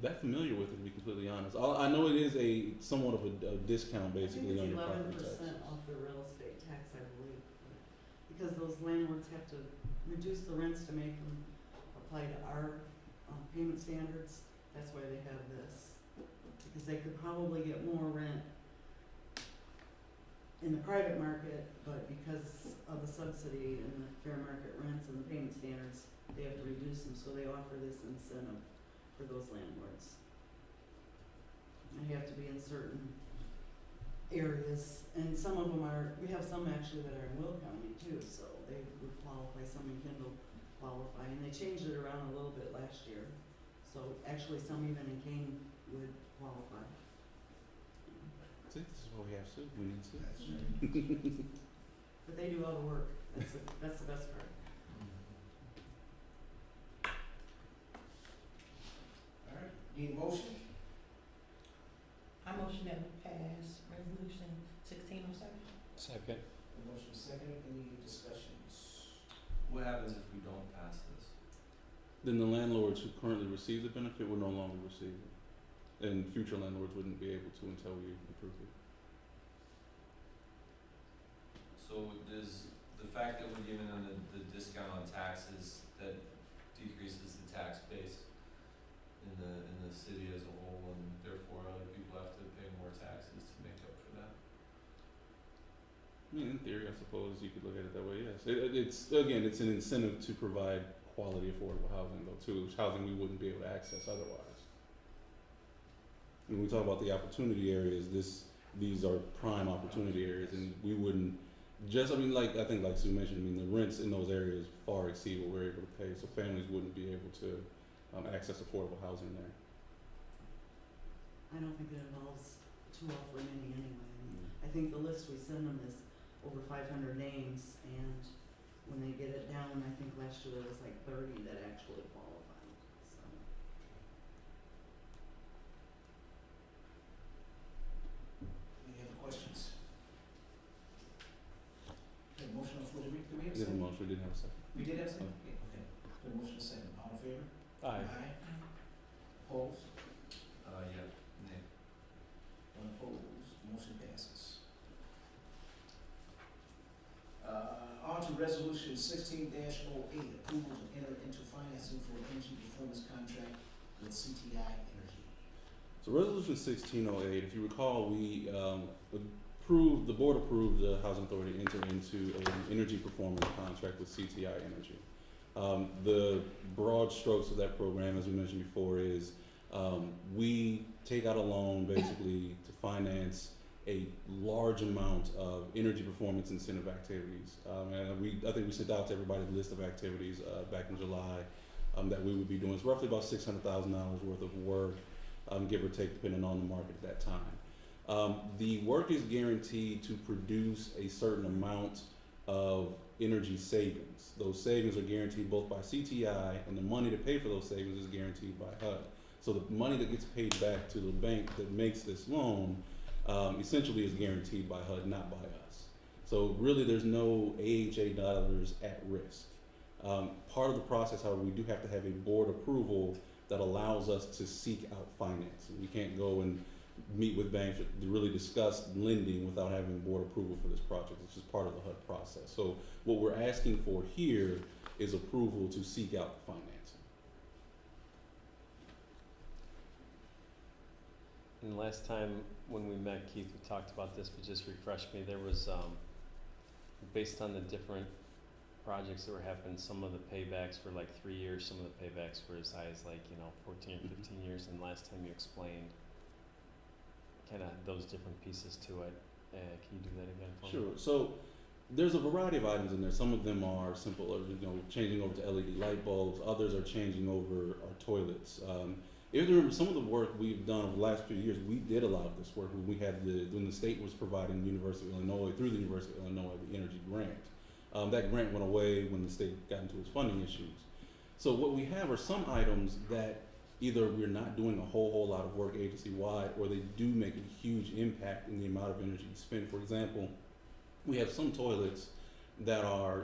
that familiar with it, to be completely honest. I know it is somewhat of a discount, basically, on your property tax. I think it's 11% off the real estate tax, I believe, because those landlords have to reduce the rents to make them apply to our payment standards. That's why they have this, because they could probably get more rent in the private market, but because of the subsidy and the fair market rents and the payment standards, they have to reduce them, so they offer this incentive for those landlords. They have to be in certain areas, and some of them are, we have some actually that are in Will County too, so they would qualify, some in Kendall qualify, and they changed it around a little bit last year. So actually some even in Kane would qualify. See, this is what we have, Sue. We need Sue. But they do all the work, that's the best part. All right, need a motion? I motion that we pass resolution 1607. Second. A motion second, any discussions? What happens if we don't pass this? Then the landlords who currently receive the benefit will no longer receive it. And future landlords wouldn't be able to until we approve it. So does the fact that we're giving them the discount on taxes, that decreases the tax base in the city as a whole, and therefore other people have to pay more taxes to make up for that? I mean, in theory, I suppose you could look at it that way, yes. It's an incentive to provide quality, affordable housing, though, too, which housing we wouldn't be able to access otherwise. When we talk about the opportunity areas, these are prime opportunity areas, and we wouldn't I think like Sue mentioned, the rents in those areas far exceed what we're able to pay, so families wouldn't be able to access affordable housing there. I don't think it involves too awfully many anyway. I think the list we send them is over 500 names, and when they get it down, I think last year there was like 30 that actually qualified, so. actually didn't have a second. We did have a second? Okay. Put a motion second. All in favor? Aye. Opposed? Yeah, nay. One opposed, motion passes. On to resolution 16-08, approval to enter into financing for energy performance contract with CTI Energy. So resolution 1608, if you recall, we approved, the board approved the Housing Authority to enter into an energy performance contract with CTI Energy. The broad strokes of that program, as we mentioned before, is we take out a loan basically to finance a large amount of energy performance incentive activities. And I think we sent out to everybody the list of activities back in July that we would be doing. It's roughly about $600,000 worth of work, give or take, depending on the market at that time. The work is guaranteed to produce a certain amount of energy savings. Those savings are guaranteed both by CTI, and the money to pay for those savings is guaranteed by HUD. So the money that gets paid back to the bank that makes this loan essentially is guaranteed by HUD, not by us. So really there's no AHA dollars at risk. Part of the process, however, we do have to have a board approval that allows us to seek out financing. We can't go and meet with banks to really discuss lending without having board approval for this project. It's just part of the HUD process. So what we're asking for here is approval to seek out the financing. And last time when we met, Keith, we talked about this, but just refresh me, there was, based on the different projects that were happening, some of the paybacks were like 3 years, some of the paybacks were as high as 14 or 15 years, and last time you explained kind of those different pieces to it. Can you do that again for me? Sure. So there's a variety of items in there. Some of them are simple, changing over to LED light bulbs. Others are changing over our toilets. If you remember, some of the work we've done over the last few years, we did a lot of this work when we had when the state was providing the University of Illinois, through the University of Illinois, the energy grant. That grant went away when the state got into its funding issues. So what we have are some items that either we're not doing a whole lot of work agency-wide, or they do make a huge impact in the amount of energy you spend. For example, we have some toilets that are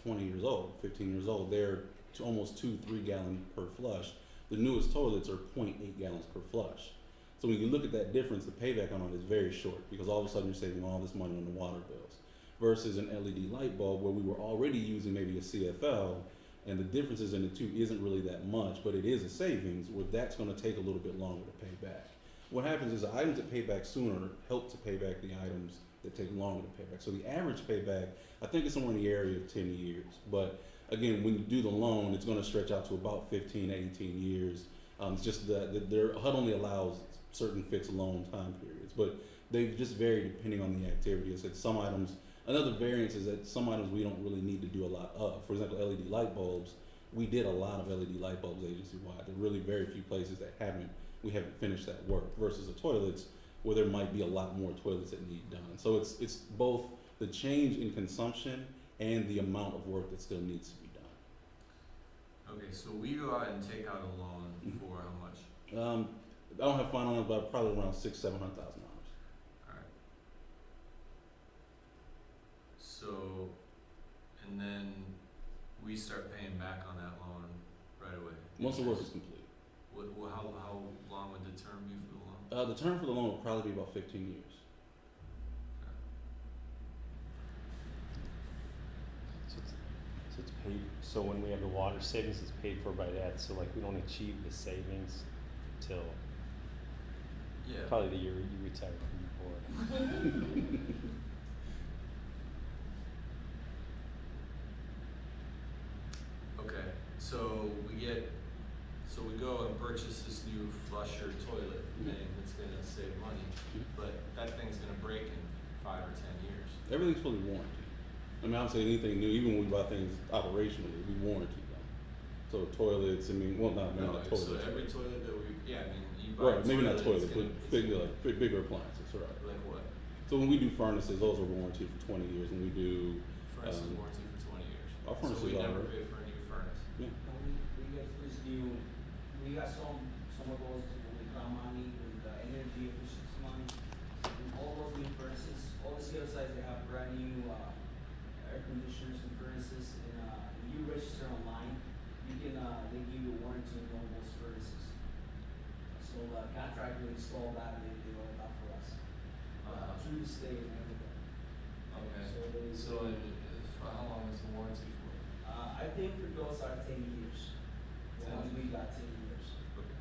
20 years old, 15 years old. They're almost 2-3 gallon per flush. The newest toilets are 0.8 gallons per flush. So when you look at that difference, the payback on it is very short, because all of a sudden you're saving all this money on the water bills. Versus an LED light bulb where we were already using maybe a CFL, and the differences in the two isn't really that much, but it is a savings where that's going to take a little bit longer to pay back. What happens is the items that pay back sooner help to pay back the items that take longer to pay back. So the average payback, I think, is somewhere in the area of 10 years. But again, when you do the loan, it's going to stretch out to about 15 to 18 years. It's just that HUD only allows certain fixed loan time periods, but they just vary depending on the activity. I said some items. Another variance is that some items we don't really need to do a lot of. For example, LED light bulbs, we did a lot of LED light bulbs agency-wide. There are really very few places that we haven't finished that work, versus the toilets where there might be a lot more toilets that need done. So it's both the change in consumption and the amount of work that still needs to be done. Okay, so we go out and take out a loan for how much? I don't have final numbers, but probably around $600,000-700,000. Alright. So, and then we start paying back on that loan right away? Once the work is complete. How long would the term be for the loan? The term for the loan will probably be about 15 years. So it's paid. So when we have the water savings, it's paid for by that. So we don't achieve the savings till probably the year you retire from the board. Okay, so we go and purchase this new flusher toilet thing that's gonna save money, but that thing's gonna break in 5 or 10 years. Everything's fully warranted. I mean, I don't say anything new. Even when we buy things operationally, we warranty them. So toilets, not toilets. So every toilet that you buy. Right, maybe not toilets, but big. bigger appliances, right? Like what? So when we do furnaces, those are warranted for 20 years. When we do Furnace is warranted for 20 years. our furnaces So we are, never pay for a new furnace. yeah. We got some of those with money, with energy efficiency money, and all those new furnaces, all the scale sites, they have brand new air conditioners and furnaces, and, when you register online, you can, they give you a warranty on those furnaces. So the contractor installed that, and they rolled out for us, to the state and everything. Okay. So they. So, for how long is the warranty for? I think for those are 10 years. The 10 ones we got 10 years. Okay.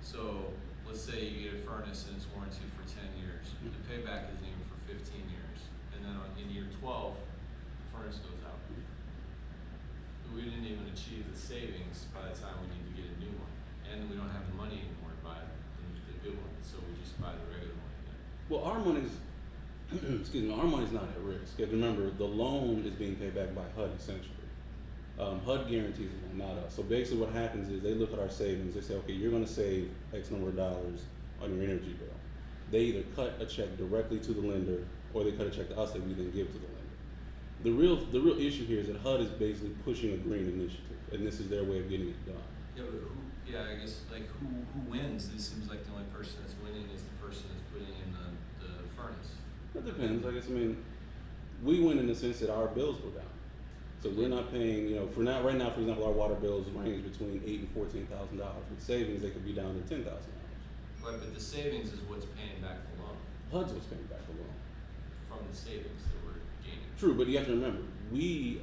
So, let's say you get a furnace and it's warranty for 10 years, but the payback isn't even for 15 years, and then in year 12, the furnace goes out. We didn't even achieve the savings by the time we need to get a new one, and we don't have the money anymore to buy the good one, so we just buy the regular one again. Well, our money's, excuse me, our money's not at risk. Because remember, the loan is being paid back by HUD essentially. HUD guarantees the loan, not us. So basically what happens is they look at our savings, they say, okay, you're gonna save X number of dollars on your energy bill. They either cut a check directly to the lender, or they cut a check to us that we then give to the lender. The real issue here is that HUD is basically pushing a green initiative, and this is their way of getting it done. Yeah, but I guess, like, who wins? It seems like the only person that's winning is the person that's putting in the furnace. It depends, I guess, I mean, we win in the sense that our bills go down. So we're not paying, right now, for example, our water bills range between $8,000 and $14,000. With savings, they could be down to $10,000. Right, but the savings is what's paying back the loan HUD's what's paying back the loan. from the savings that we're gaining. True, but you have to remember,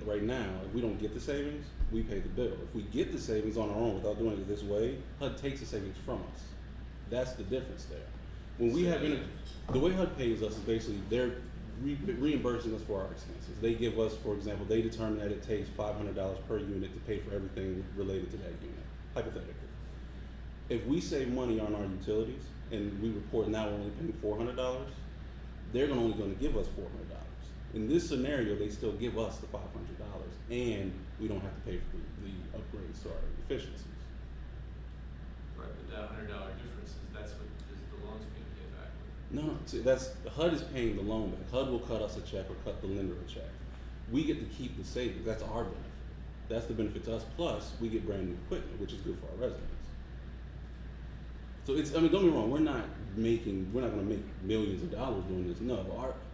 right now, if we don't get the savings, we pay the bill. If we get the savings on our own without doing it this way, HUD takes the savings from us. That's the difference there. When we have the way HUD pays us is basically they're reimbursing us for our expenses. They give us, for example, they determine that it takes $500 per unit to pay for everything related to that unit, hypothetically. If we save money on our utilities and we report now we're only paying $400, they're only going to give us $400. In this scenario, they still give us the $500, and we don't have to pay for the upgrades to our efficiencies. Right, but that $100 difference that's what is the loan's being paid back with. No, see, HUD is paying the loan back. HUD will cut us a check or cut the lender a check. We get to keep the savings. That's our benefit. That's the benefit to us. Plus, we get brand new equipment, which is good for our residents. So don't get me wrong. We're not going to make millions of dollars doing this. No,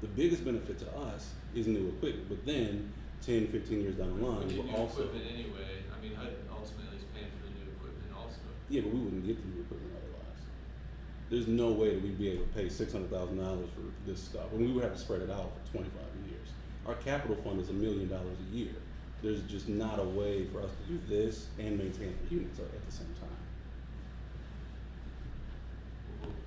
the biggest benefit to us is new equipment. But then, 10, 15 years down the line, We get we're new also equipment anyway. I mean, HUD ultimately is paying for the new equipment also. yeah, but we wouldn't get the new equipment otherwise. There's no way that we'd be able to pay $600,000 for this stuff, and we would have to spread it out for 25 years. Our capital fund is $1 million a year. There's just not a way for us to do this and maintain the units at the same time.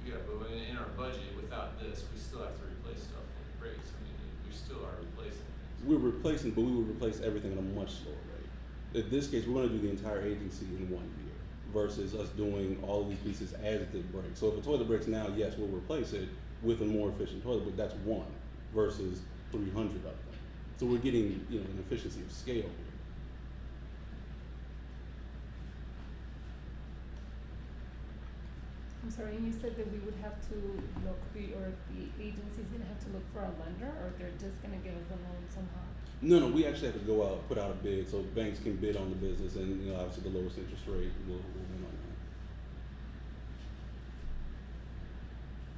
Yeah, but in our budget, without this, we still have to replace stuff when it breaks. I mean, we still are replacing things. We're replacing, but we would replace everything at a much slower rate. In this case, we're going to do the entire agency in 1 year versus us doing all of these pieces as they break. So if a toilet breaks now, yes, we'll replace it with a more efficient toilet, but that's one versus 300 of them. So we're getting, an efficiency of scale here. I'm sorry, you said that we would have to look, or the agency's gonna have to look for a lender, or they're just gonna give us a loan somehow? No, we actually have to go out, put out a bid, so banks can bid on the business, and obviously the lowest interest rate will win on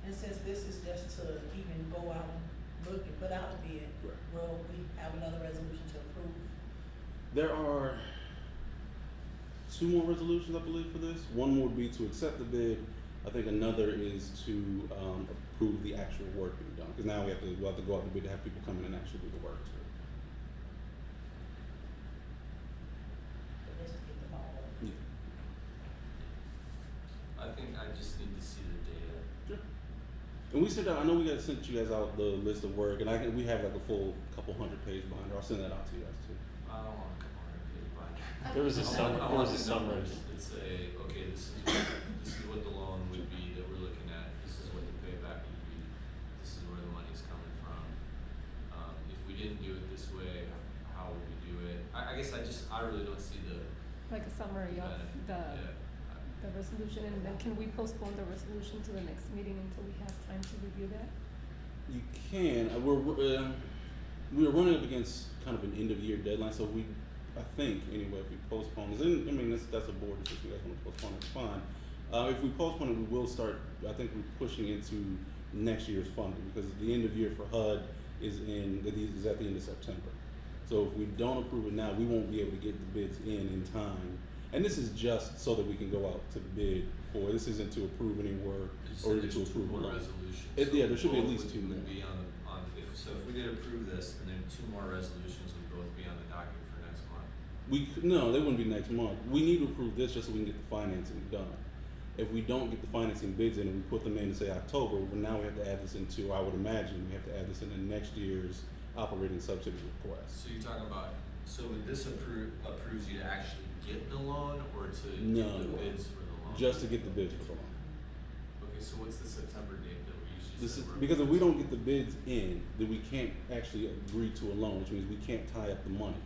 that. And since this is just to even go out and look and put out a bid, Right. will we have another resolution to approve? There are 2 more resolutions, I believe, for this. One more would be to accept the bid. I think another is to approve the actual work being done, because now we'll have to go out the bid to have people come in and actually do the work too. But let's get the ball rolling. Yeah. I think I just need to see the data. Sure. And we sent out, I know we sent you guys out the list of work, and we have like a full couple 100-page binder. I'll send that out to you guys too. I don't want a couple $100 binder. There was a I there want was a the summary. numbers that say, okay, this is what the loan would be that we're looking at. This is what the payback would be. This is where the money's coming from. If we didn't do it this way, how would we do it? I guess I really don't see the Like a summary of benefit. the resolution, and then can we postpone the resolution to the next meeting until we have time to review that? You can. We are running up against kind of an end-of-year deadline, so I think anyway, if we postpone this, and that's a board decision. You guys want to postpone it, it's fine. If we postpone it, we will start. I think we're pushing into next year's funding because the end of year for HUD is at the end of September. So if we don't approve it now, we won't be able to get the bids in time. And this is just so that we can go out to bid for, this isn't to approve any work or even to approve a more loan. resolutions. Yeah, there should be at both least would- two more. would be if we did approve this, and then 2 more resolutions would both be on the docket for next month. No, they wouldn't be next month. We need to approve this just so we can get the financing done. If we don't get the financing bids in and we put them in, say October, well, now we have to add this into, I would imagine, we have to add this into next year's operating subsidy request. So you're talking about, so would this approves you to actually get the loan, or to No. get the bids for the loan? Just to get the bids for the loan. Okay, so what's the September date that we usually This is, set? because if we don't get the bids in, then we can't actually agree to a loan, which means we can't tie up the money.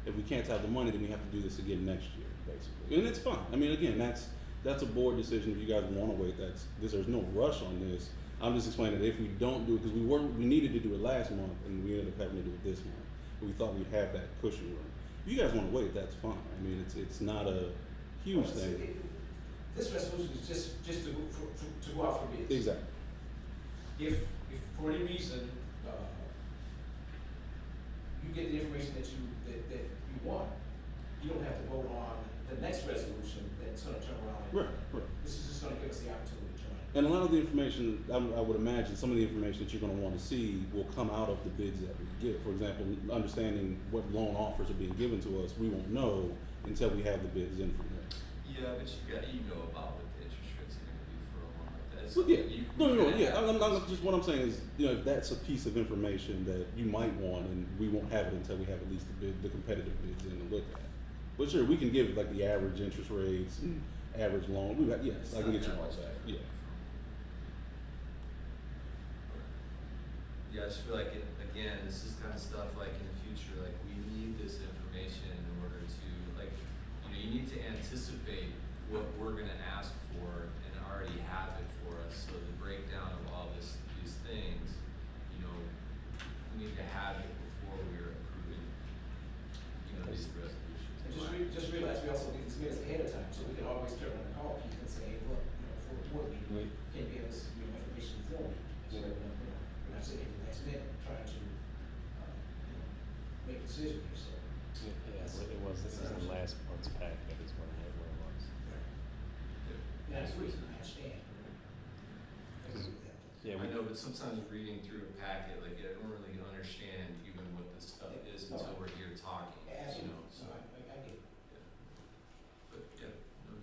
If we can't tie up the money, then we have to do this again next year, basically. And it's fine. I mean, again, that's a board decision. If you guys wanna wait, there's no rush on this. I'm just explaining that if we don't do it, because we needed to do it last month, and we ended up having to do it this month. We thought we'd have that cushion room. If you guys wanna wait, that's fine. I mean, it's not a huge Well, thing. This resolution is just to go out for bids. Exactly. If for any reason, you get the information that you want, you don't have to vote on the next resolution that's gonna turn around. Right. This is just gonna give us the opportunity to turn it. And a lot of the information, I would imagine, some of the information that you're gonna wanna see will come out of the bids that we get. For example, understanding what loan offers are being given to us, we won't know until we have the bids in from there. Yeah, but you know about what the interest rates are gonna be for a loan like that. It's Well, yeah, you- no, you kinda have I'm to- just, what I'm saying is, if that's a piece of information that you might want, and we won't have it until we have at least the competitive bids in to look at. But sure, we can give like the average interest rates and average loan, yes, It's I can not get you all much that, different yeah. Yeah, I just feel like, again, this is kind of stuff like in the future, like we need this information in order to, like, you need to anticipate what we're gonna ask for and already have it for us. So the breakdown of all these things, we need to have it before we're approving, these resolutions. And just realize we also get these minutes ahead of time, so we can always turn around and call Keith and say, hey, look, for the board meeting, can you give us, information for me? So that, we're not sitting at the last minute trying to, make a decision here, so. Yeah, it was in last month's packet is when I where it was. Yeah, that's the reason I understand. I agree with that. Yeah, I know, but sometimes reading through a packet, like, I don't really understand even what this stuff is until we're here talking, Absolutely, so. so I get it. But, yeah, no,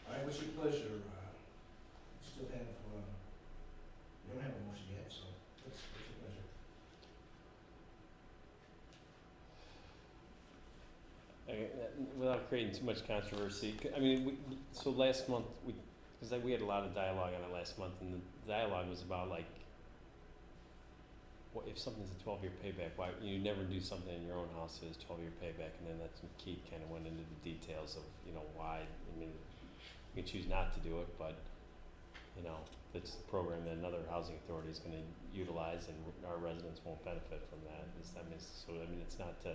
All right, what's your pleasure? We still have, we don't have a motion yet, so what's your pleasure? Without creating too much controversy, I mean, so last month, because we had a lot of dialogue on it last month, and the dialogue was about like, what if something's a 12-year payback, why, you never do something in your own house that is 12-year payback, and then that's when Keith kind of went into the details of, why, I mean, you can choose not to do it, but, it's a program that another housing authority is gonna utilize, and our residents won't benefit from that, it's not to,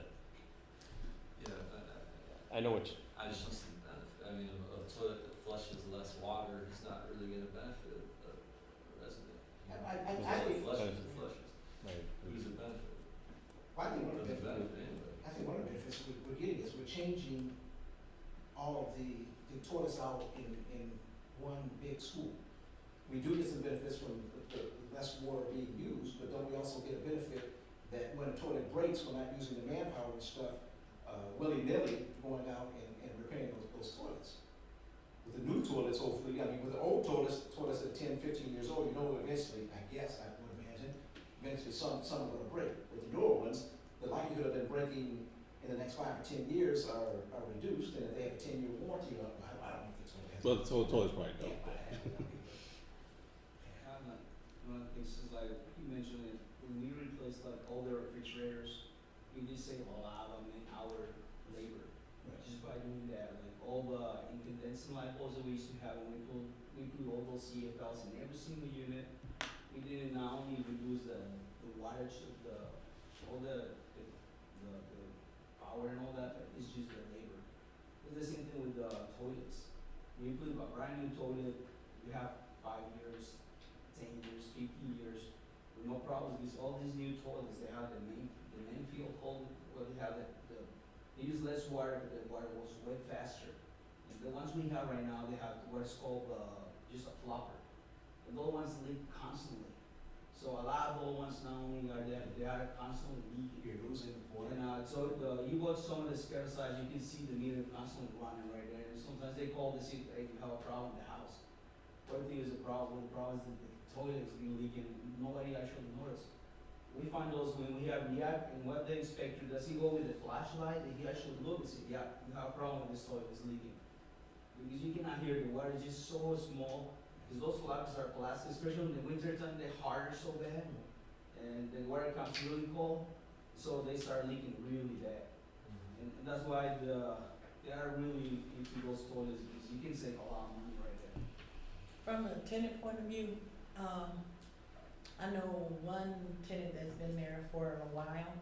yeah, I know what I just don't see the benefit. I mean, a toilet that flushes less water is not really gonna benefit a resident. I think, Flushes. right. Who's it benefit? I think one of the Doesn't benefits, benefit anybody. I think one of the benefits we're getting is we're changing all of the toilets out in one big school. We do get some benefits from the less water being used, but don't we also get a benefit that when a toilet breaks, we're not using the manpower and stuff, willy-nilly going out and repairing those toilets. With the new toilets, hopefully, with the old toilets at 10, 15 years old, eventually, I guess, I would imagine, eventually some are gonna break. With the newer ones, the likelihood of them breaking in the next 5 or 10 years are reduced, and if they have a 10-year warranty on, I don't know if the toilet has. Well, the toilet's probably Yeah, dope. One of the things is like you mentioned it, when we replaced like all the refrigerators, we did save a lot of our labor. Just by doing that, like all the incandescent light bulbs that we used to have, when we put all those CFLs in every single unit, we didn't not only reduce the wattage of all the power and all that, but it's just the labor. It's the same thing with the toilets. When you put a brand new toilet, you have 5 years, 10 years, 15 years, with no problem is all these new toilets, they have the main field hole, where they have they use less water, but the water goes way faster. And the ones we have right now, they have what's called, just a flopper. And those ones leak constantly. So a lot of those ones not only are they are constantly leaking. You're losing water. And so you go to some of the scare sites, you can see the meter constantly running right there. And sometimes they call to see if they have a problem in the house. What do you think is the problem? The problem is that the toilet is being leaking and nobody actually notices. We find those when we have react and what the inspector does, he go with the flashlight and he actually looks and say, yeah, you have a problem with this toilet, it's leaking. Because you cannot hear the water is just so small. Because those flaps are plastic, especially in the winter time, they harden so bad. And the water comes really cold, so they start leaking really bad. And that's why they are really into those toilets, because you can save a lot of money right there. From a tenant point of view, I know one tenant that's been there for a while,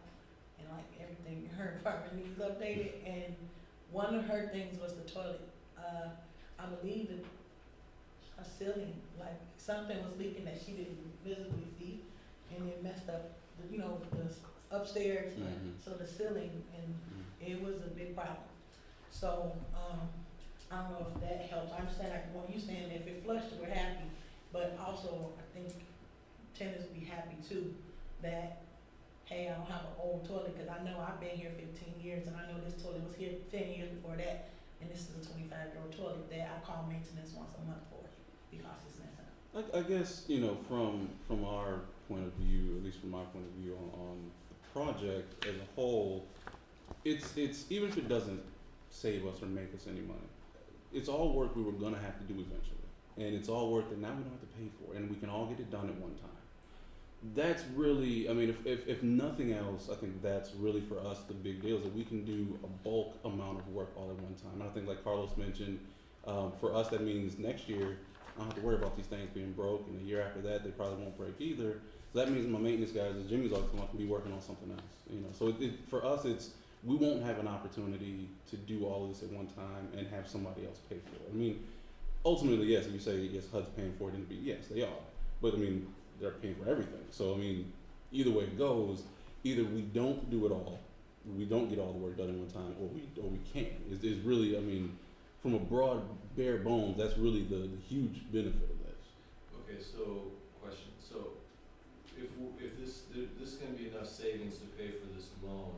and like everything in her apartment needs updated, and one of her things was the toilet. I believe that a ceiling, like something was leaking that she didn't visibly see, and it messed up, the upstairs, so the ceiling, and it was a big problem. So, I don't know if that helps. I understand like what you saying, if it flushed, we're happy, but also I think tenants be happy too, that, hey, I don't have an old toilet, cause I know I've been here 15 years, and I know this toilet was here 10 years before that, and this is a 25-year-old toilet that I call maintenance once a month for, because it's messing up. I guess, from our point of view, at least from my point of view on the project as a whole, it's even if it doesn't save us or make us any money, it's all work we were gonna have to do eventually. And it's all work that now we don't have to pay for, and we can all get it done at one time. That's really, I mean, if nothing else, I think that's really for us the big deal, is that we can do a bulk amount of work all at one time. And I think like Carlos mentioned, for us that means next year, I don't have to worry about these things being broke, and the year after that, they probably won't break either. So that means my maintenance guys, as Jimmy's always come up, can be working on something else. So for us, we won't have an opportunity to do all of this at one time and have somebody else pay for it. I mean, ultimately, yes, if you say, yes, HUD's paying for it, yes, they are. But I mean, they're paying for everything. So I mean, either way it goes, either we don't do it all, we don't get all the work done in one time, or we can. It's really, I mean, from a broad, bare bones, that's really the huge benefit of this. Okay, so, question, so, if this is gonna be enough savings to pay for this loan,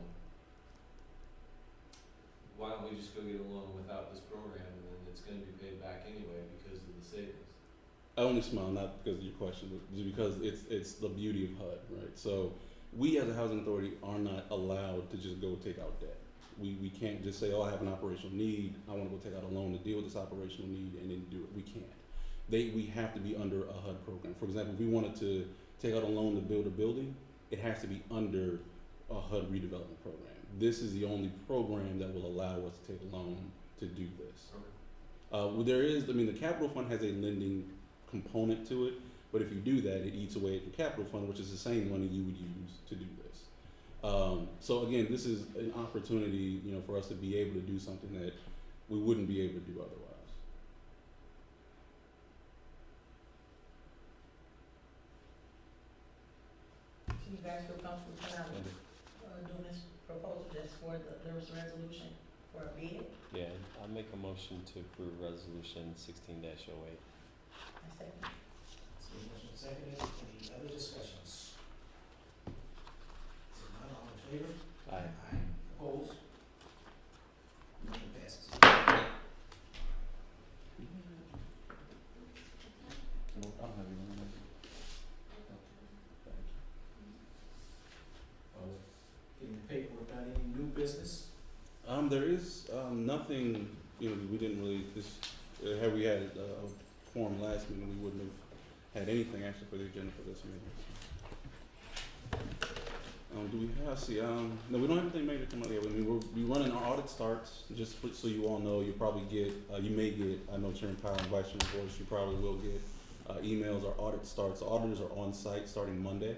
why don't we just go get a loan without this program, and then it's gonna be paid back anyway because of the savings? I only smile not because of your question, but just because it's the beauty of HUD, right? So we as a housing authority are not allowed to just go take out debt. We can't just say, oh, I have an operational need, I wanna go take out a loan to deal with this operational need, and then do it. We can't. We have to be under a HUD program. For example, if we wanted to take out a loan to build a building, it has to be under a HUD redevelopment program. This is the only program that will allow us to take a loan to do this. Okay. There is, the capital fund has a lending component to it, but if you do that, it eats away at your capital fund, which is the same money you would use to do this. So again, this is an opportunity, for us to be able to do something that we wouldn't be able to do otherwise. So you guys feel comfortable doing this proposal just for there was a resolution for a bid? Yeah, I'll make a motion to approve resolution 16-08. I second. So motion seconded, any other discussions? Seeing none, all in favor? Aye. Aye. Opposed? Motion passes. Getting the paperwork done, any new business? There is nothing, we didn't really, had we had a forum last meeting, we wouldn't have had anything actually for the agenda for this meeting. Do we have, no, we don't have anything major come out yet. I mean, we running our audit starts, just so you all know, you probably get, you may get, I know Chairman Powell and Vice Chairman Boyce, you probably will get emails. Our audit starts, the auditors are on site starting Monday.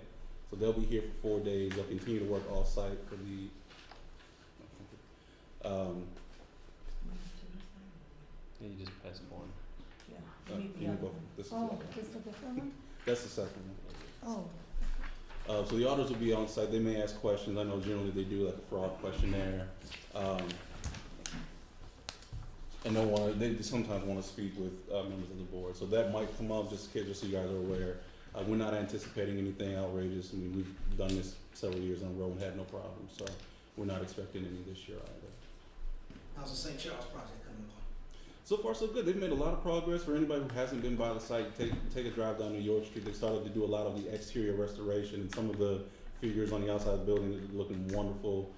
So they'll be here for 4 days. They'll continue to work off site for the, Yeah, you just passed one. Yeah. You need the can you other go, one. this is Oh, it. this is a different one? That's the second one. Oh, So the auditors will be on site. They may ask questions. I know generally they do like a fraud questionnaire. And they sometimes want to speak with members of the board. So that might come up just so you guys are aware. We're not anticipating anything outrageous. I mean, we've done this several years in a row and had no problems. So we're not expecting any this year either. How's the St. Charles project coming along? So far, so good. They've made a lot of progress. For anybody who hasn't been by the site, take a drive down New York Street. They started to do a lot of the exterior restoration, and some of the figures on the outside of the building are looking wonderful.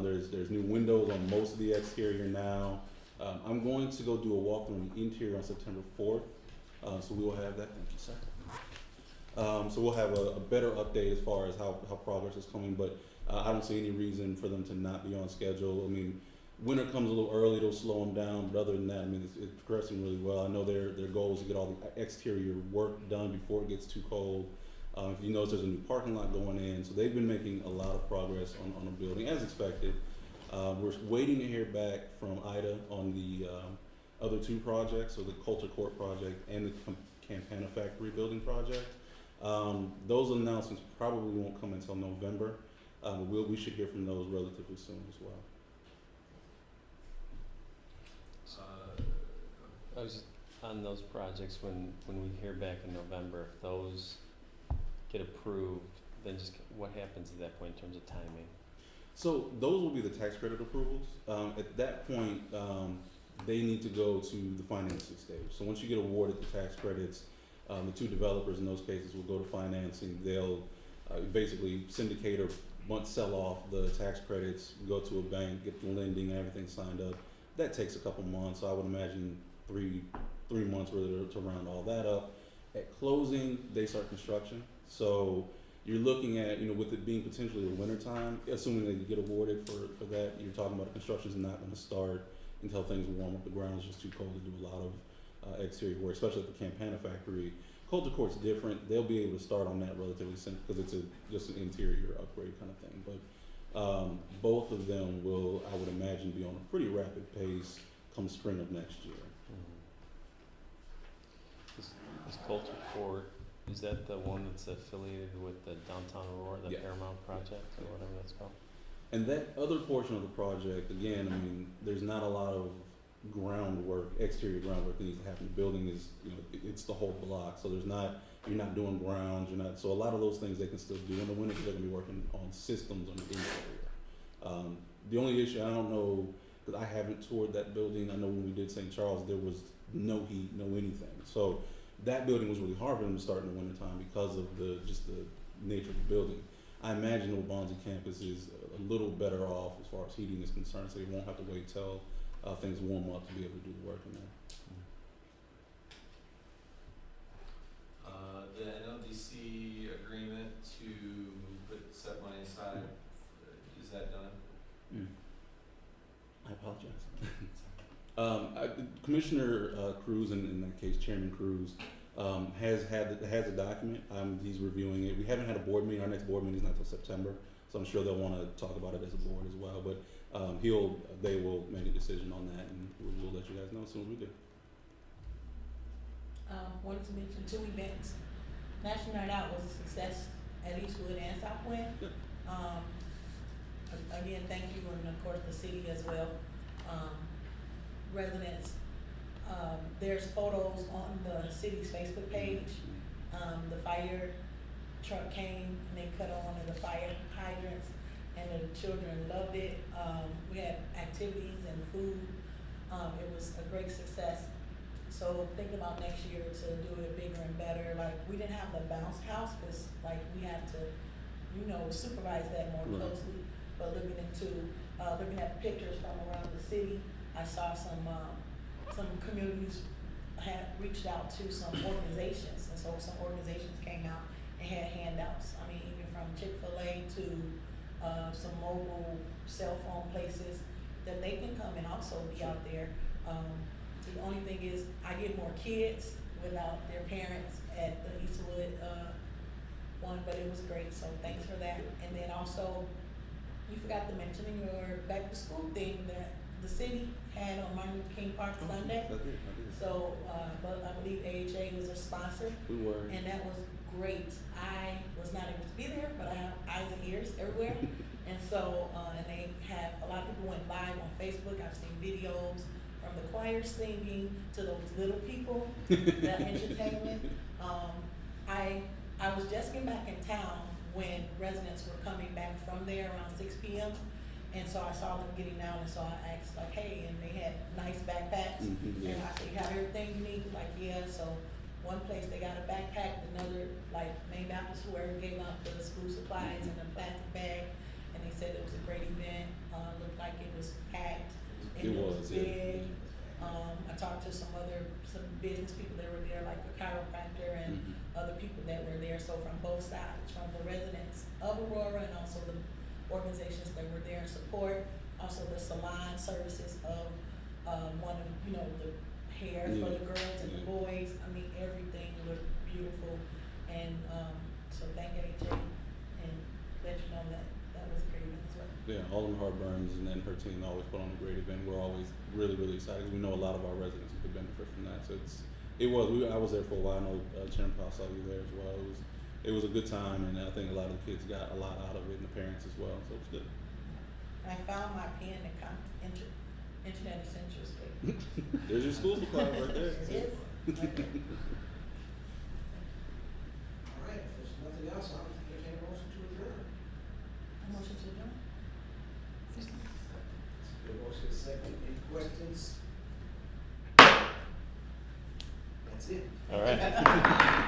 There's new windows on most of the exterior now. I'm going to go do a walkthrough on the interior on September 4th, so we will have that. Thank you, sir. So we'll have a better update as far as how progress is coming, but I don't see any reason for them to not be on schedule. I mean, winter comes a little early, it'll slow them down, but other than that, I mean, it's progressing really well. I know their goal is to get all the exterior work done before it gets too cold. If you notice, there's a new parking lot going in, so they've been making a lot of progress on the building, as expected. We're waiting to hear back from IDA on the other two projects, so the Coulter Court project and the Campana Factory building project. Those announcements probably won't come until November. We should hear from those relatively soon as well. I was just on those projects, when we hear back in November, if those get approved, then just what happens at that point in terms of timing? So those will be the tax credit approvals. At that point, they need to go to the financing stage. So once you get awarded the tax credits, the two developers in those cases will go to financing. They'll basically syndicate or sell off the tax credits, go to a bank, get the lending and everything signed up. That takes a couple months. So I would imagine three months really to round all that up. At closing, they start construction. So you're looking at, with it being potentially the winter time, assuming that you get awarded for that, you're talking about construction's not going to start until things warm up. The ground is just too cold to do a lot of exterior work, especially at the Campana Factory. Coulter Court's different. They'll be able to start on that relatively soon because it's just an interior upgrade kind of thing. But both of them will, I would imagine, be on a pretty rapid pace come spring of next year. Is Coulter Court, is that the one that's affiliated with the downtown Aurora, the Yeah. Paramount project or whatever that's called? And that other portion of the project, again, I mean, there's not a lot of groundwork, exterior groundwork that needs to happen. The building is, it's the whole block, so you're not doing grounds, so a lot of those things they can still do in the winter because they're gonna be working on systems on the interior. The only issue, I don't know, because I haven't toured that building. I know when we did St. Charles, there was no heat, no anything. So that building was really hard for them to start in the wintertime because of just the nature of the building. I imagine the Waubonsie campus is a little better off as far as heating is concerned, so you won't have to wait till things warm up to be able to do the work in there. The NLDC agreement to set money aside, is that done? I apologize. Commissioner Cruz, in that case, Chairman Cruz, has a document. He's reviewing it. We haven't had a board meeting. Our next board meeting is not until September, so I'm sure they'll want to talk about it as a board as well. But they will make a decision on that, and we'll let you guys know as soon as we do. Wanted to mention 2 events. National Night Out was a success at Eastwood and Southwind. Good. Again, thank you, and of course the city as well. Residents, there's photos on the city's Facebook page. The fire truck came and they cut on one of the fire hydrants, and the children loved it. We had activities and food. It was a great success. So thinking about next year to do it bigger and better. Like, we didn't have the bounce house because we had to, supervise that more closely. But looking at pictures from around the city, I saw some communities had reached out to some organizations, and so some organizations came out and had handouts. I mean, even from Chick-fil-A to some mobile cell phone places that they can come and also be out there. The only thing is, I get more kids without their parents at the Eastwood one, but it was great, so thanks for that. And then also, you forgot to mention in your back to school thing that the city had on Martin Luther King Park Sunday. I did. So, but I believe AHA was a sponsor. We were. And that was great. I was not able to be there, but I have eyes and ears everywhere. And so, and they have, a lot of people went live on Facebook. I've seen videos from the choir singing to those little people, that entertainment. I was just getting back in town when residents were coming back from there around 6 p.m. And so I saw them getting down, and so I asked like, hey, and they had nice backpacks. Yeah. And I said, you have everything you need? Like, yeah. So one place they got a backpack, another, like, Main Baptist, whoever gave out the school supplies in a plastic bag. And they said it was a great event, looked like it was packed. And It was, yeah. big. I talked to some business people that were there, like a chiropractor and other people that were there. So from both sides, from the residents of Aurora and also the organizations that were there in support, also the salon services of, one of, the hair for the girls and the boys. I mean, everything looked beautiful. And, so thank AJ and let you know that that was a great event as well. Yeah, Alden Burns and then her team always put on a great event. We're always really, really excited. We know a lot of our residents could benefit from that. So I was there for a while. I know Chairman Powell saw you there as well. It was a good time, and I think a lot of the kids got a lot out of it, and the parents as well. So it was good. I found my pen and Internet Essentials paper. There's your school supply right there. It is. Okay. All right, if there's nothing else, I'll entertain a motion to adjourn. Motion to adjourn? The motion is second. Any questions? That's it. All right.